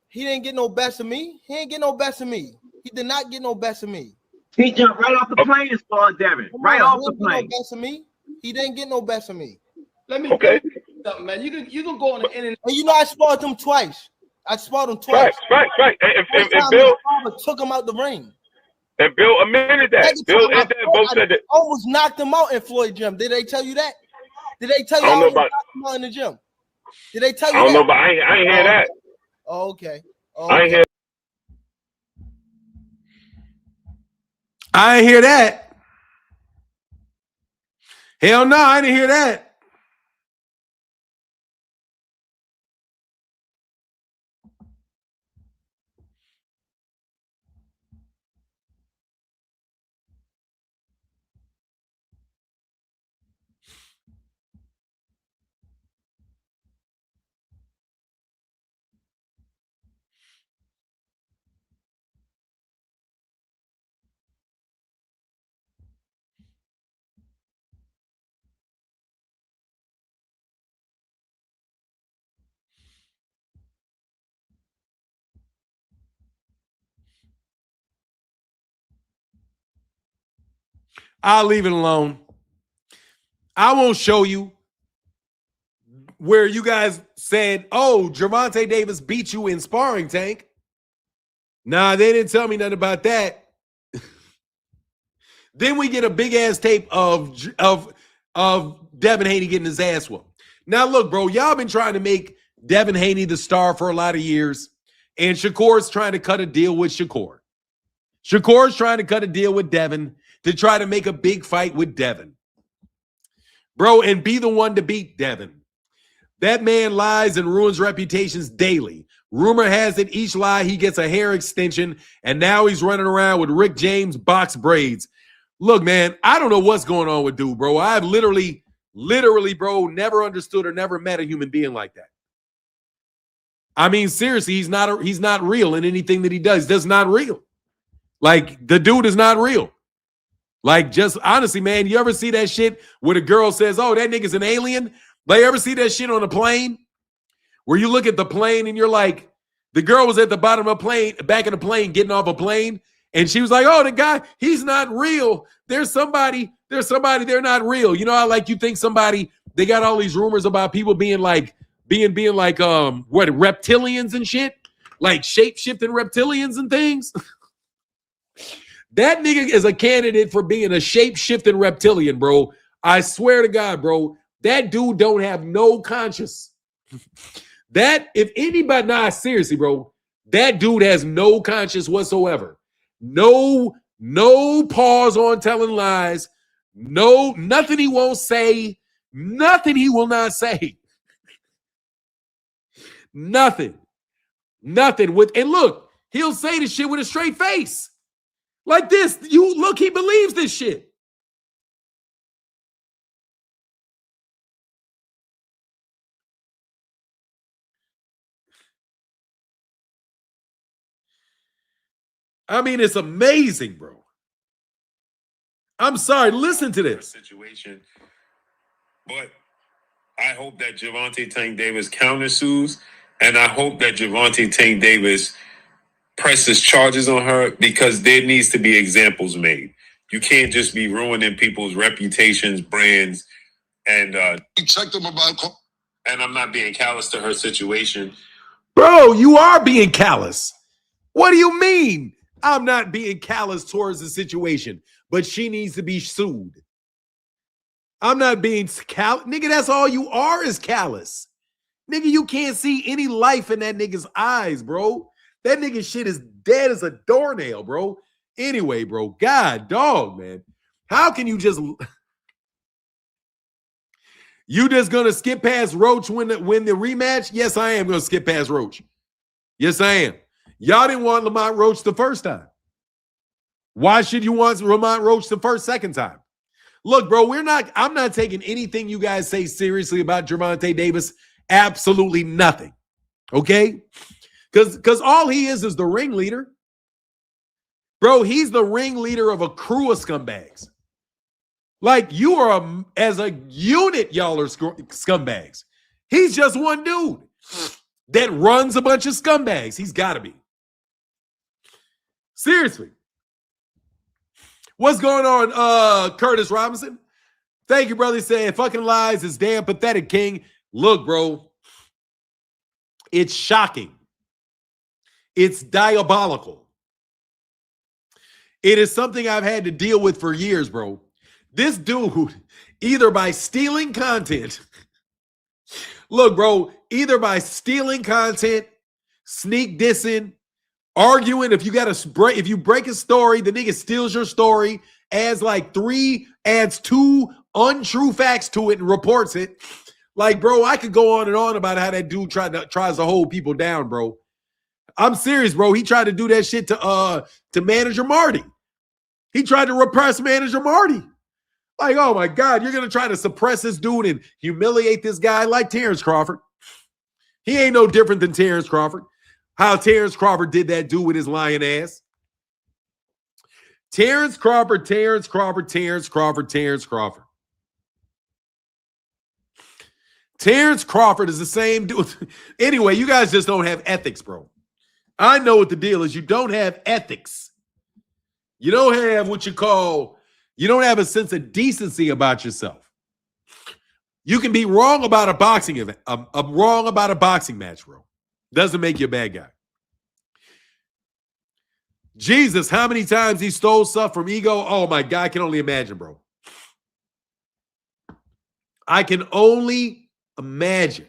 He didn't get no best of me. He didn't get no best of me. He did not get no best of me. He jumped right off the plane as far as Devin. Right off the plane. No best of me. He didn't get no best of me. Let me something, man. You can go on the internet. And you know I sparred him twice. I sparred him twice. Right. And Bill took him out the ring. And Bill admitted that. Bill and Devin both said that. Almost knocked him out in Floyd gym. Did they tell you that? Did they tell you I almost knocked him out in the gym? Did they tell you that? I don't know, but I ain't hear that. Oh, okay. I ain't hear. I ain't hear that. Hell no, I didn't hear that. I'll leave it alone. I won't show you where you guys said, oh, Gervonta Davis beat you in sparring, Tank. Nah, they didn't tell me nothing about that. Then we get a big-ass tape of Devin Haney getting his ass whooped. Now, look, bro, y'all been trying to make Devin Haney the star for a lot of years, and Shakur's trying to cut a deal with Shakur. Shakur's trying to cut a deal with Devin to try to make a big fight with Devin. Bro, and be the one to beat Devin. That man lies and ruins reputations daily. Rumor has it each lie he gets a hair extension, and now he's running around with Rick James box braids. Look, man, I don't know what's going on with dude, bro. I've literally, bro, never understood or never met a human being like that. I mean, seriously, he's not real in anything that he does. That's not real. Like, the dude is not real. Like, just honestly, man, you ever see that shit where the girl says, oh, that nigga's an alien? Like, you ever see that shit on a plane? Where you look at the plane and you're like, the girl was at the bottom of the plane, back of the plane, getting off a plane. And she was like, oh, the guy, he's not real. There's somebody, they're not real. You know how, like, you think somebody, they got all these rumors about people being like reptilians and shit? Like shape-shifting reptilians and things? That nigga is a candidate for being a shape-shifting reptilian, bro. I swear to God, bro. That dude don't have no conscience. That, if anybody, nah, seriously, bro. That dude has no conscience whatsoever. No pause on telling lies. Nothing he won't say. Nothing he will not say. Nothing. And look, he'll say this shit with a straight face. Like this. You look, he believes this shit. I mean, it's amazing, bro. I'm sorry. Listen to this. Situation. But I hope that Gervonta Tank Davis countersues, and I hope that Gervonta Tank Davis presses charges on her, because there needs to be examples made. You can't just be ruining people's reputations, brands, and check them about. And I'm not being callous to her situation. Bro, you are being callous. What do you mean? I'm not being callous towards the situation, but she needs to be sued. I'm not being callous. Nigga, that's all you are is callous. Nigga, you can't see any life in that nigga's eyes, bro. That nigga shit is dead as a doornail, bro. Anyway, bro, God, dog, man. How can you just... You just gonna skip past Roach when the rematch? Yes, I am gonna skip past Roach. Yes, I am. Y'all didn't want Lamont Roach the first time. Why should you want Lamont Roach the second time? Look, bro, I'm not taking anything you guys say seriously about Gervonta Davis. Absolutely nothing. Okay? Because all he is the ringleader. Bro, he's the ringleader of a crew of scumbags. Like, you are, as a unit, y'all are scumbags. He's just one dude that runs a bunch of scumbags. He's got to be. Seriously. What's going on, Curtis Robinson? Thank you, brother. Saying fucking lies is damn pathetic, King. Look, bro. It's shocking. It's diabolical. It is something I've had to deal with for years, bro. This dude, either by stealing content, look, bro, either by stealing content, sneak dissing, arguing. If you break a story, the nigga steals your story, adds 2 untrue facts to it and reports it. Like, bro, I could go on and on about how that dude tries to hold people down, bro. I'm serious, bro. He tried to do that shit to manager Marty. He tried to repress manager Marty. Like, oh my God, you're going to try to suppress this dude and humiliate this guy like Terence Crawford. He ain't no different than Terence Crawford. How Terence Crawford did that dude with his lying ass. Terence Crawford. Terence Crawford is the same dude. Anyway, you guys just don't have ethics, bro. I know what the deal is. You don't have ethics. You don't have you don't have a sense of decency about yourself. You can be wrong about a boxing event, wrong about a boxing match, bro. Doesn't make you a bad guy. Jesus, how many times he stole stuff from Ego? Oh my God, I can only imagine, bro. I can only imagine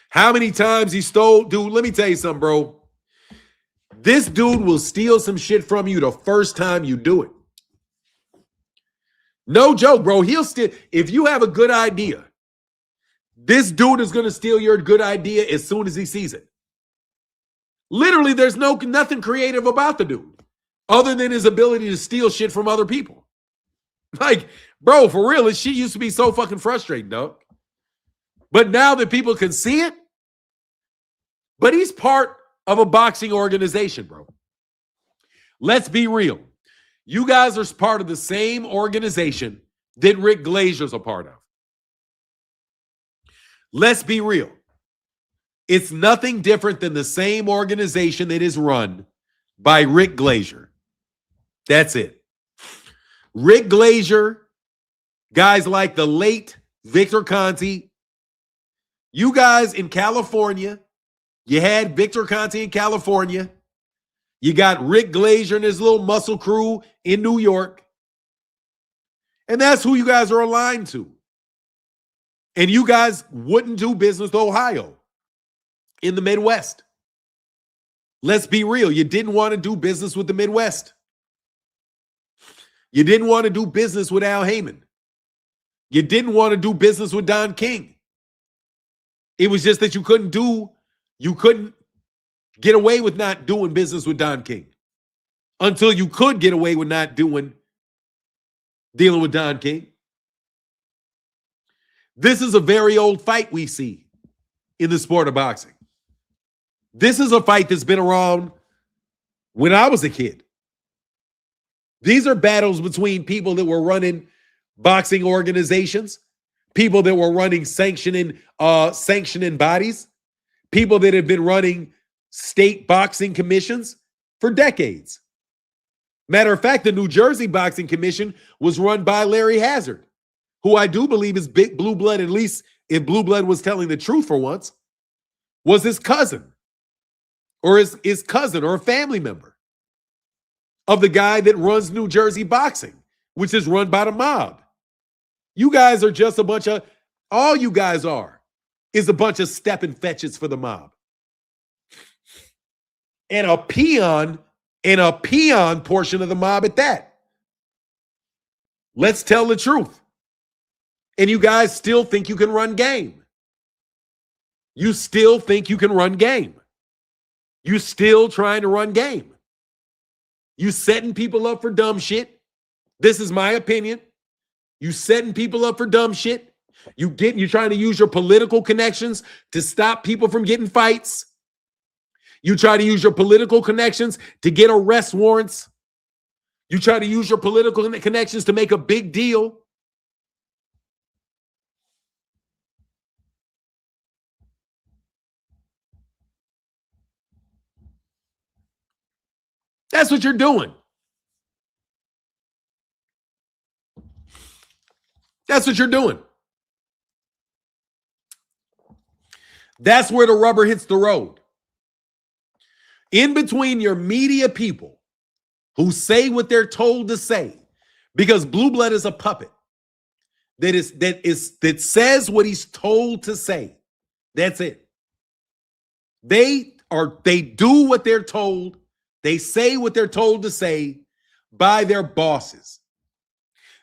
how many times he stole. Dude, let me tell you something, bro. This dude will steal some shit from you the first time you do it. No joke, bro. He'll steal. If you have a good idea, this dude is going to steal your good idea as soon as he sees it. Literally, there's nothing creative about the dude other than his ability to steal shit from other people. Like, bro, for real, this shit used to be so fucking frustrating, dog. But now that people can see it, but he's part of a boxing organization, bro. Let's be real. You guys are part of the same organization that Rick Glazier's a part of. Let's be real. It's nothing different than the same organization that is run by Rick Glazier. That's it. Rick Glazier, guys like the late Victor Conte, you guys in California, you had Victor Conte in California. You got Rick Glazier and his little muscle crew in New York. And that's who you guys are aligned to. And you guys wouldn't do business with Ohio in the Midwest. Let's be real. You didn't want to do business with the Midwest. You didn't want to do business with Al Heyman. You didn't want to do business with Don King. It was just that you couldn't get away with not doing business with Don King until you could get away with not dealing with Don King. This is a very old fight we see in the sport of boxing. This is a fight that's been around when I was a kid. These are battles between people that were running boxing organizations, people that were running sanctioning bodies, people that have been running state boxing commissions for decades. Matter of fact, the New Jersey Boxing Commission was run by Larry Hazard, who I do believe is big blue blood, at least if blue blood was telling the truth for once, was his cousin or his cousin or a family member of the guy that runs New Jersey Boxing, which is run by the mob. You guys are just all you guys are is a bunch of stepping fetches for the mob. And a peon portion of the mob at that. Let's tell the truth. And you guys still think you can run game. You still think you can run game. You still trying to run game. You setting people up for dumb shit. This is my opinion. You setting people up for dumb shit. You're trying to use your political connections to stop people from getting fights. You try to use your political connections to get arrest warrants. You try to use your political connections to make a big deal. That's what you're doing. That's what you're doing. That's where the rubber hits the road. In between your media people who say what they're told to say, because Blue Blood is a puppet that says what he's told to say. That's it. They do what they're told. They say what they're told to say by their bosses.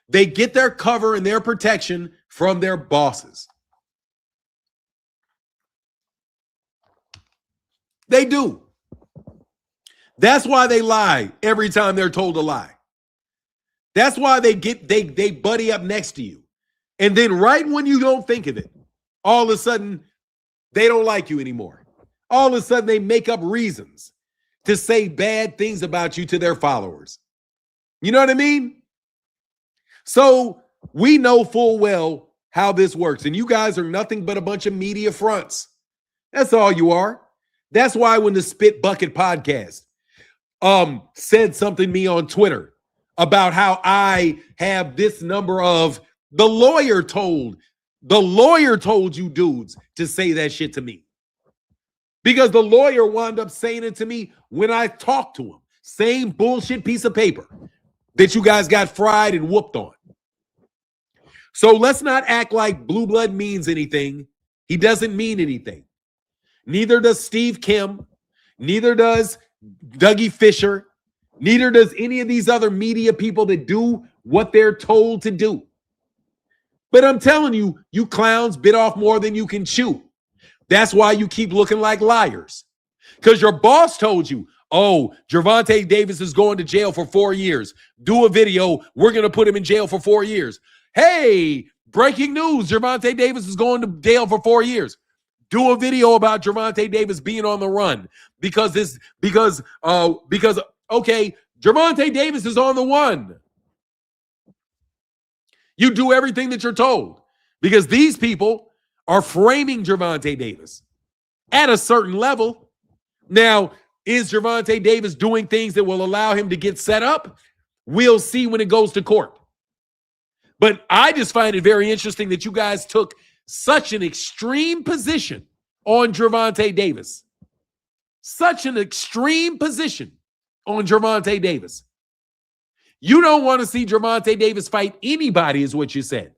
They get their cover and their protection from their bosses. They do. That's why they lie every time they're told to lie. That's why they buddy up next to you. And then right when you don't think of it, all of a sudden they don't like you anymore. All of a sudden they make up reasons to say bad things about you to their followers. You know what I mean? So we know full well how this works. And you guys are nothing but a bunch of media fronts. That's all you are. That's why when the Spit Bucket podcast said something to me on Twitter about how I have this number of the lawyer told you dudes to say that shit to me. Because the lawyer wound up saying it to me when I talked to him. Same bullshit piece of paper that you guys got fried and whooped on. So let's not act like Blue Blood means anything. He doesn't mean anything. Neither does Steve Kim. Neither does Dougie Fisher. Neither does any of these other media people that do what they're told to do. But I'm telling you, you clowns bit off more than you can chew. That's why you keep looking like liars. Because your boss told you, oh, Gervonta Davis is going to jail for 4 years. Do a video. We're going to put him in jail for 4 years. Hey, breaking news. Gervonta Davis is going to jail for 4 years. Do a video about Gervonta Davis being on the run because okay, Gervonta Davis is on the run. You do everything that you're told because these people are framing Gervonta Davis at a certain level. Now, is Gervonta Davis doing things that will allow him to get set up? We'll see when it goes to court. But I just find it very interesting that you guys took such an extreme position on Gervonta Davis. Such an extreme position on Gervonta Davis. You don't want to see Gervonta Davis fight anybody, is what you said.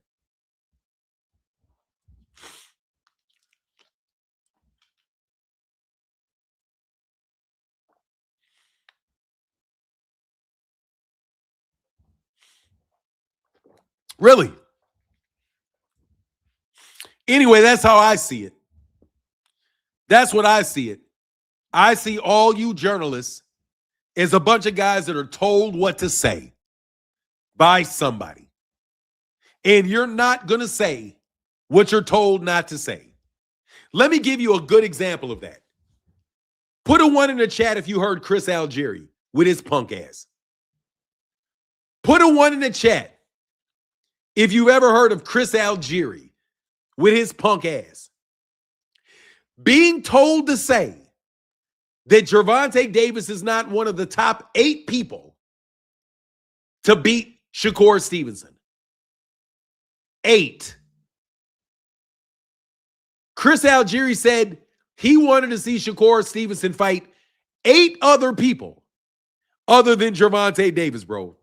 Really? Anyway, that's how I see it. That's what I see it. I see all you journalists as a bunch of guys that are told what to say by somebody. And you're not going to say what you're told not to say. Let me give you a good example of that. Put a 1 in the chat if you heard Chris Algieri with his punk ass. Put a 1 in the chat if you've ever heard of Chris Algieri with his punk ass. Being told to say that Gervonta Davis is not one of the top 8 people to beat Shakur Stevenson. 8. Chris Algieri said he wanted to see Shakur Stevenson fight 8 other people other than Gervonta Davis, bro.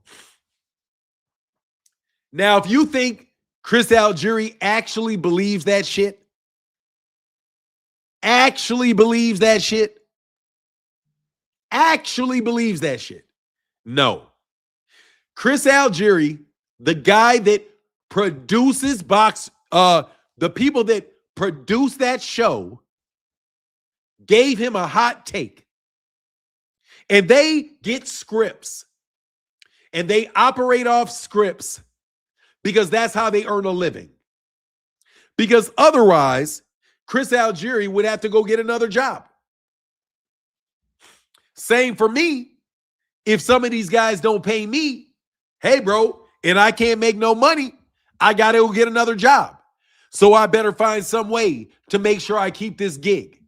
Now, if you think Chris Algieri actually believes that shit, no. Chris Algieri, the guy that produces the people that produce that show, gave him a hot take And they get scripts. And they operate off scripts because that's how they earn a living. Because otherwise, Chris Algieri would have to go get another job. Same for me. If some of these guys don't pay me, hey, bro, and I can't make no money, I got to go get another job. So I better find some way to make sure I keep this gig.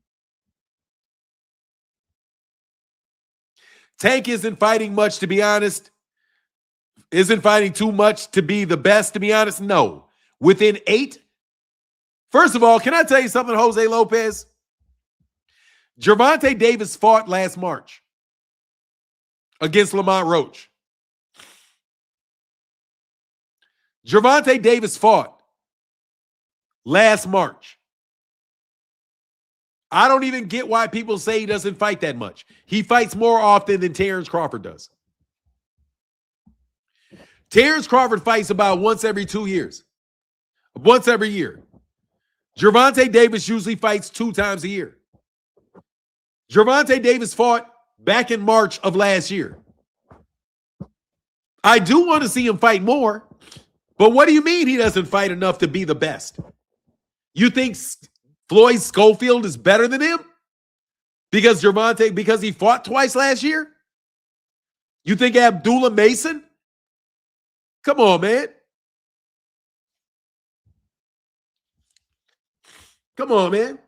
Tank isn't fighting much, to be honest. Isn't fighting too much to be the best, to be honest. No. Within 8. First of all, can I tell you something, Jose Lopez? Gervonta Davis fought last March against Lamont Roach. Gervonta Davis fought last March. I don't even get why people say he doesn't fight that much. He fights more often than Terence Crawford does. Terence Crawford fights about once every 2 years. Once every year. Gervonta Davis usually fights 2 times a year. Gervonta Davis fought back in March of last year. I do want to see him fight more, but what do you mean he doesn't fight enough to be the best? You think Floyd Schofield is better than him? Because he fought twice last year? You think Abdullah Mason? Come on, man. Come on, man.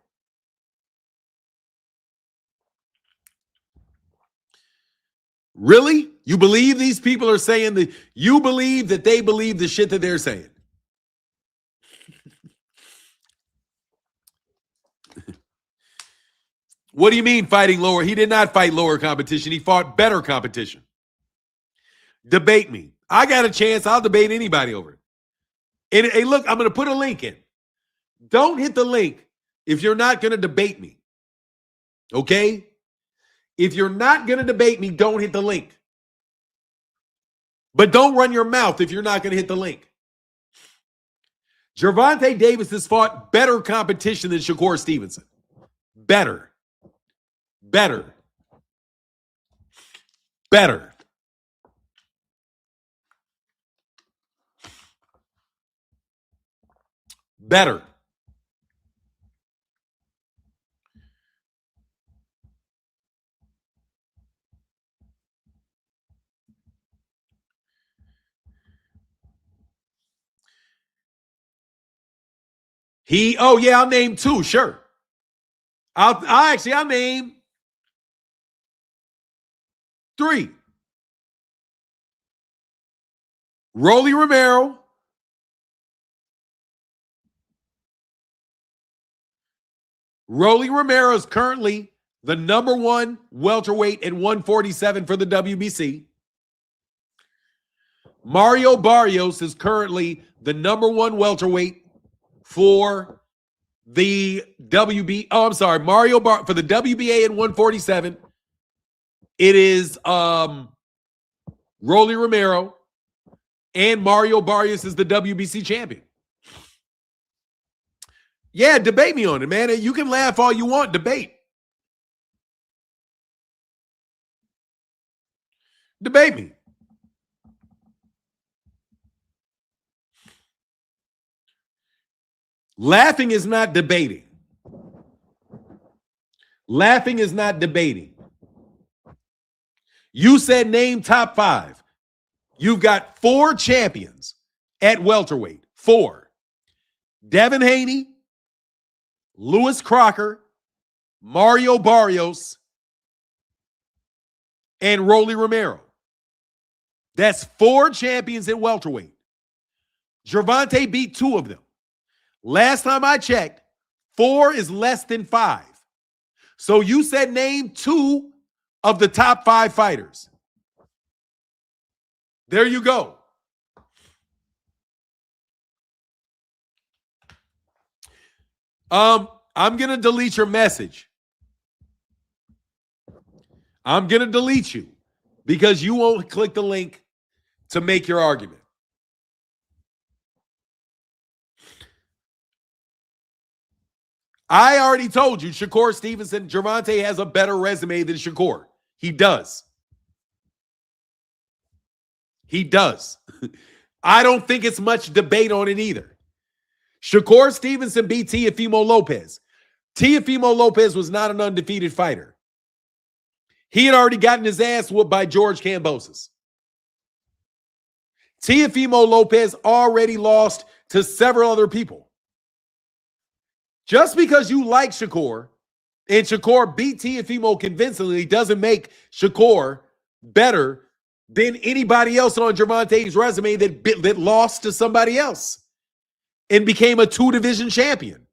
Really? You believe these people are saying that you believe that they believe the shit that they're saying? What do you mean fighting lower? He did not fight lower competition. He fought better competition. Debate me. I got a chance. I'll debate anybody over it. And hey, look, I'm going to put a link in. Don't hit the link if you're not going to debate me. Okay? If you're not going to debate me, don't hit the link. But don't run your mouth if you're not going to hit the link. Gervonta Davis has fought better competition than Shakur Stevenson. Better. Better. Better. Better. I'll name 2, sure. I'll name 3. Rolly Romero. Rolly Romero is currently the number 1 welterweight at 147 for the WBC. Mario Barrios is currently the number 1 welterweight for the WB. Oh, I'm sorry. For the WBA at 147. It is Rolly Romero, and Mario Barrios is the WBC champion. Yeah, debate me on it, man. You can laugh all you want. Debate. Debate me. Laughing is not debating. Laughing is not debating. You said name top 5. You've got 4 champions at welterweight. 4. Devin Haney, Lewis Crocker, Mario Barrios, and Rolly Romero. That's 4 champions at welterweight. Gervonta beat 2 of them. Last time I checked, 4 is less than 5. So you said name 2 of the top 5 fighters. There you go. I'm going to delete your message. I'm going to delete you because you won't click the link to make your argument. I already told you, Shakur Stevenson, Gervonta has a better resume than Shakur. He does. He does. I don't think it's much debate on it either. Shakur Stevenson beat Teofimo Lopez. Teofimo Lopez was not an undefeated fighter. He had already gotten his ass whooped by George Kambosos. Teofimo Lopez already lost to several other people. Just because you like Shakur and Shakur beat Teofimo convincingly doesn't make Shakur better than anybody else on Gervonta's resume that lost to somebody else and became a 2-division champion.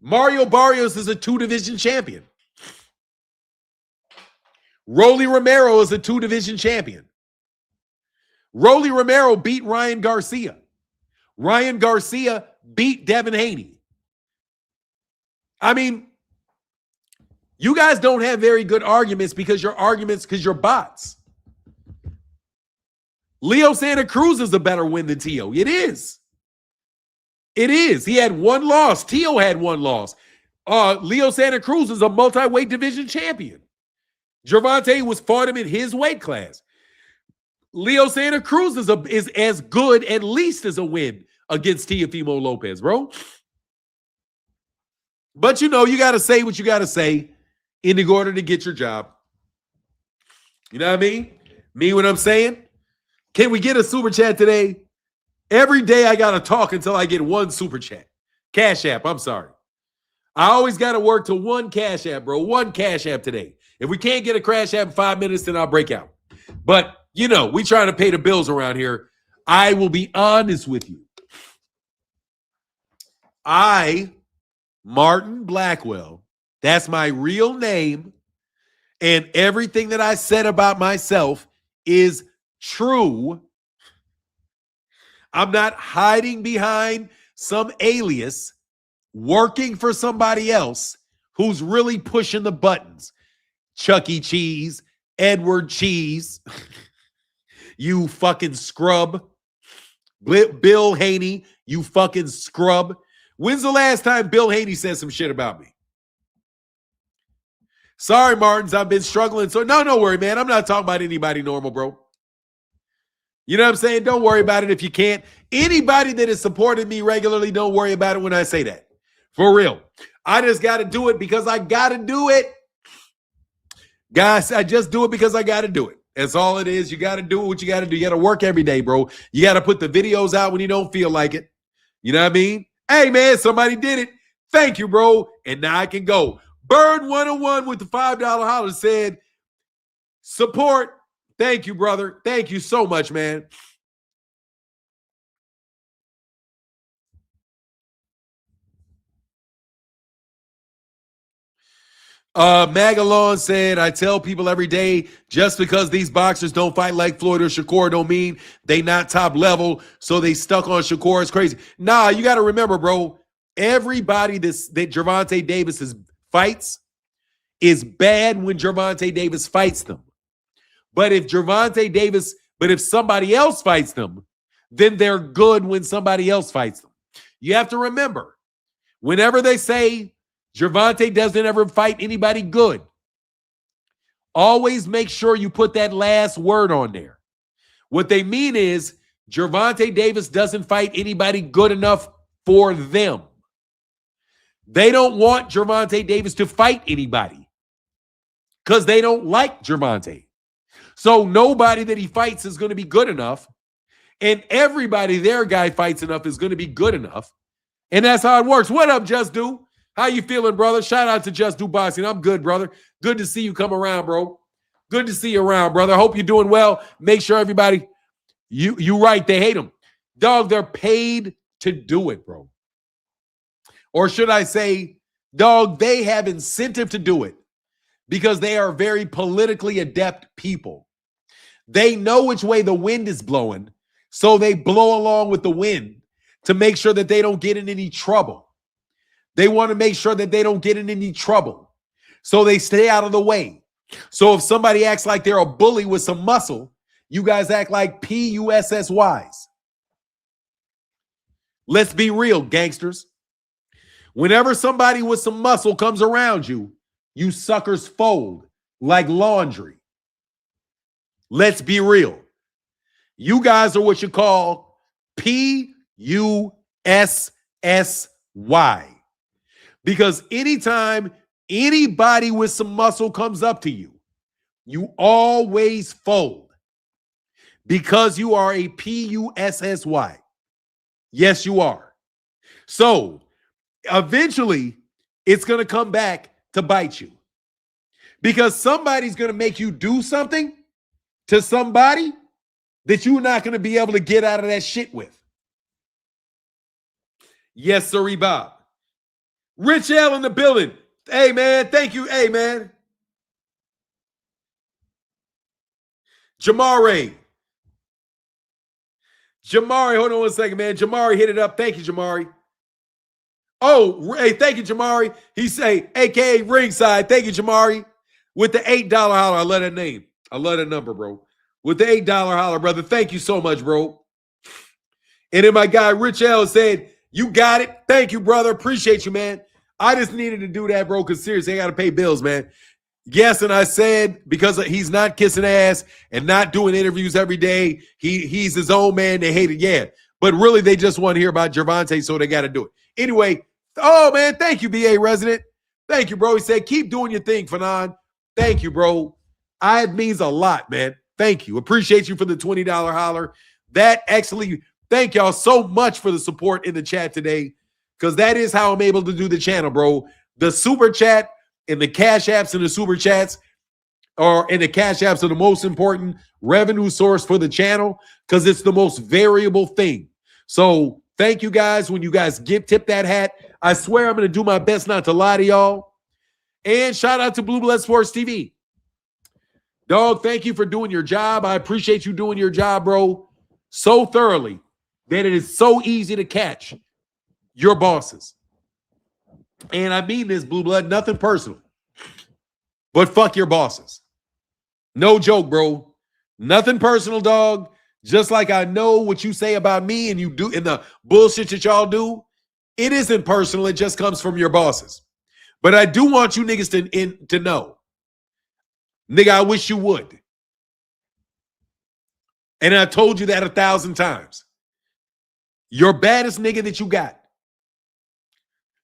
Mario Barrios is a 2-division champion. Rolly Romero is a 2-division champion. Rolly Romero beat Ryan Garcia. Ryan Garcia beat Devin Haney. I mean, you guys don't have very good arguments because you're bots. Leo Santa Cruz is a better win than Tio. It is. It is. He had one loss. Tio had one loss. Leo Santa Cruz is a multi-weight division champion. Gervonta was fought him in his weight class. Leo Santa Cruz is as good, at least, as a win against Teofimo Lopez, bro. But you know, you got to say what you got to say in order to get your job. You know what I mean? Mean what I'm saying? Can we get a super chat today? Every day I got to talk until I get one super chat. Cash App, I'm sorry. I always got to work to one Cash App, bro. One Cash App today. If we can't get a Cash App in 5 minutes, then I'll break out. But, you know, we trying to pay the bills around here. I will be honest with you. Martin Blackwell, that's my real name, and everything that I said about myself is true. I'm not hiding behind some alias working for somebody else who's really pushing the buttons. Chuck E. Cheese, Edward Cheese, you fucking scrub. Bill Haney, you fucking scrub. When's the last time Bill Haney said some shit about me? Sorry, Martins, I've been struggling. So no, don't worry, man. I'm not talking about anybody normal, bro. You know what I'm saying? Don't worry about it if you can't. Anybody that has supported me regularly, don't worry about it when I say that. For real. I just got to do it because I got to do it. Guys, I just do it because I got to do it. That's all it is. You got to do what you got to do. You got to work every day, bro. You got to put the videos out when you don't feel like it. You know what I mean? Hey, man, somebody did it. Thank you, bro. And now I can go. Bird 101 with the $5 holler said, support. Thank you, brother. Thank you so much, man. Magalon said, I tell people every day, just because these boxers don't fight like Floyd or Shakur don't mean they not top level, so they stuck on Shakur. It's crazy. Nah, you got to remember, bro, everybody that Gervonta Davis fights is bad when Gervonta Davis fights them. But if somebody else fights them, then they're good when somebody else fights them. You have to remember, whenever they say Gervonta doesn't ever fight anybody good, always make sure you put that last word on there. What they mean is Gervonta Davis doesn't fight anybody good enough for them. They don't want Gervonta Davis to fight anybody because they don't like Gervonta. So nobody that he fights is going to be good enough, and everybody their guy fights enough is going to be good enough, and that's how it works. What up, Just Do? How you feeling, brother? Shout out to Just Do Boxing. I'm good, brother. Good to see you come around, bro. Good to see you around, brother. Hope you're doing well. Make sure everybody, you right, they hate him. Dog, they're paid to do it, bro. Or should I say, dog, they have incentive to do it because they are very politically adept people. They know which way the wind is blowing, so they blow along with the wind to make sure that they don't get in any trouble. They want to make sure that they don't get in any trouble, so they stay out of the way. So if somebody acts like they're a bully with some muscle, you guys act like PUSSYs. Let's be real, gangsters. Whenever somebody with some muscle comes around you, you suckers fold like laundry. Let's be real. You guys are what you call PUSSY. Because anytime anybody with some muscle comes up to you, you always fold. Because you are a PUSSY. Yes, you are. So eventually, it's going to come back to bite you. Because somebody's going to make you do something to somebody that you're not going to be able to get out of that shit with. Yes, sirree, Bob. Rich L in the building. Hey, man. Thank you. Hey, man. Jamari, hold on one second, man. Jamari hit it up. Thank you, Jamari. Oh, hey, thank you, Jamari. He say, AKA Ringside. Thank you, Jamari. With the $8 holler. I love that name. I love that number, bro. With the $8 holler, brother. Thank you so much, bro. And then my guy, Rich L, said, you got it. Thank you, brother. Appreciate you, man. I just needed to do that, bro, because seriously, I got to pay bills, man. Yes, and I said, because he's not kissing ass and not doing interviews every day, he's his own man. They hate it, yeah. But really, they just want to hear about Gervonta, so they got to do it. Anyway, oh, man, thank you, BA Resident. Thank you, bro. He said, keep doing your thing, Fanon. Thank you, bro. It means a lot, man. Thank you. Appreciate you for the $20 holler. That actually, thank y'all so much for the support in the chat today, because that is how I'm able to do the channel, bro. The super chat and the cash apps and the super chats and the cash apps are the most important revenue source for the channel because it's the most variable thing. So thank you guys. When you guys tip that hat, I swear I'm going to do my best not to lie to y'all. And shout out to Blue Blood Sports TV. Dog, thank you for doing your job. I appreciate you doing your job, bro, so thoroughly that it is so easy to catch your bosses. And I mean this, Blue Blood, nothing personal. But fuck your bosses. No joke, bro. Nothing personal, dog. Just like I know what you say about me and you do in the bullshit that y'all do, it isn't personal. It just comes from your bosses. But I do want you niggas to know. Nigga, I wish you would. And I told you that 1,000 times. Your baddest nigga that you got,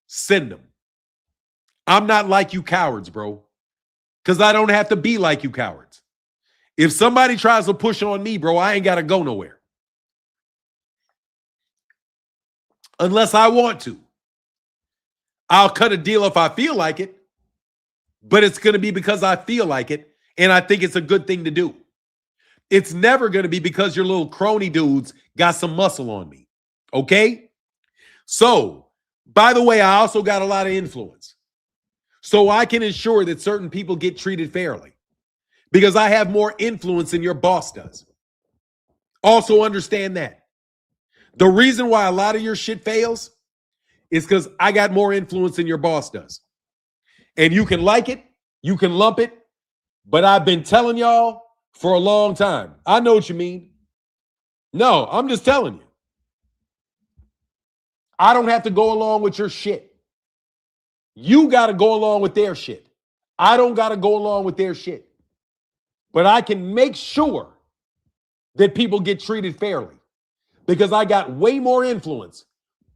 send them. I'm not like you cowards, bro. Because I don't have to be like you cowards. If somebody tries to push on me, bro, I ain't got to go nowhere. Unless I want to. I'll cut a deal if I feel like it. But it's going to be because I feel like it. And I think it's a good thing to do. It's never going to be because your little crony dudes got some muscle on me. Okay? So, by the way, I also got a lot of influence. So I can ensure that certain people get treated fairly. Because I have more influence than your boss does. Also understand that. The reason why a lot of your shit fails is because I got more influence than your boss does. And you can like it, you can lump it, but I've been telling y'all for a long time. I know what you mean. No, I'm just telling you. I don't have to go along with your shit. You got to go along with their shit. I don't got to go along with their shit. But I can make sure that people get treated fairly because I got way more influence,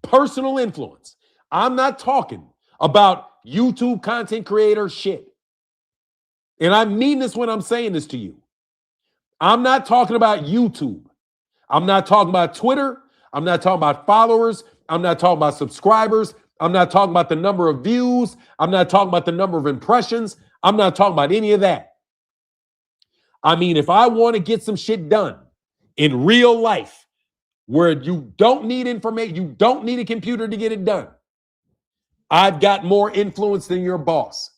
personal influence. I'm not talking about YouTube content creator shit. And I mean this when I'm saying this to you. I'm not talking about YouTube. I'm not talking about Twitter. I'm not talking about followers. I'm not talking about subscribers. I'm not talking about the number of views. I'm not talking about the number of impressions. I'm not talking about any of that. I mean, if I want to get some shit done in real life where you don't need information, you don't need a computer to get it done, I've got more influence than your boss.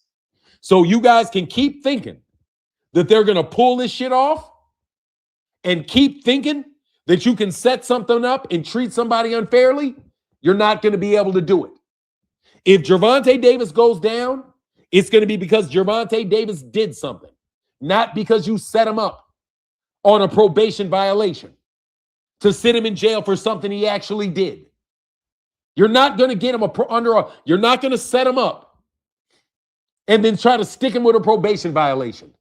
So you guys can keep thinking that they're going to pull this shit off and keep thinking that you can set something up and treat somebody unfairly. You're not going to be able to do it. If Gervonta Davis goes down, it's going to be because Gervonta Davis did something, not because you set him up on a probation violation to sit him in jail for something he actually did. You're not going to get him you're not going to set him up and then try to stick him with a probation violation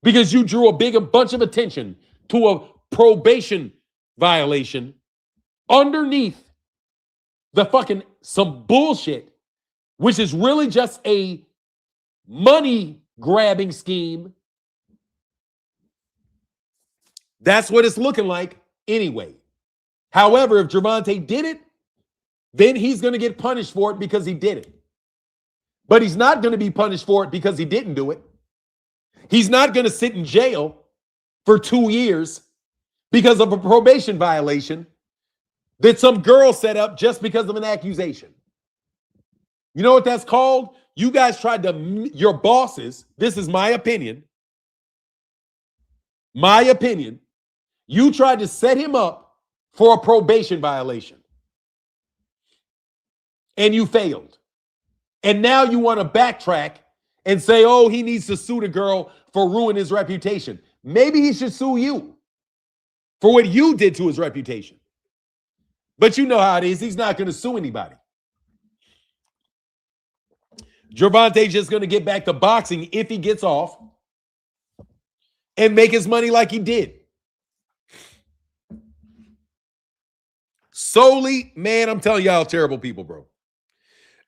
because you drew a bunch of attention to a probation violation underneath the fucking some bullshit, which is really just a money grabbing scheme. That's what it's looking like anyway. However, if Gervonta did it, then he's going to get punished for it because he did it. But he's not going to be punished for it because he didn't do it. He's not going to sit in jail for 2 years because of a probation violation that some girl set up just because of an accusation. You know what that's called? You guys tried to, your bosses, this is my opinion. My opinion. You tried to set him up for a probation violation. And you failed. And now you want to backtrack and say, oh, he needs to sue the girl for ruining his reputation. Maybe he should sue you for what you did to his reputation. But you know how it is. He's not going to sue anybody. Gervonta just going to get back to boxing if he gets off and make his money like he did. Solely, man, I'm telling y'all, terrible people, bro.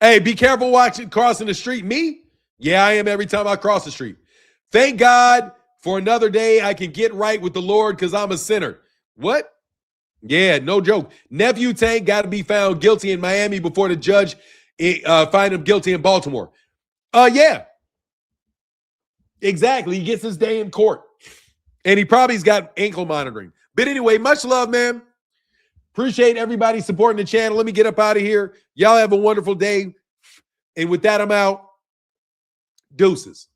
Hey, be careful crossing the street. Me? Yeah, I am every time I cross the street. Thank God for another day I can get right with the Lord because I'm a sinner. What? Yeah, no joke. Nephew Tank got to be found guilty in Miami before the judge find him guilty in Baltimore. Yeah. Exactly. He gets his day in court. And he probably's got ankle monitoring. But anyway, much love, man. Appreciate everybody supporting the channel. Let me get up out of here. Y'all have a wonderful day. And with that, I'm out. Deuces.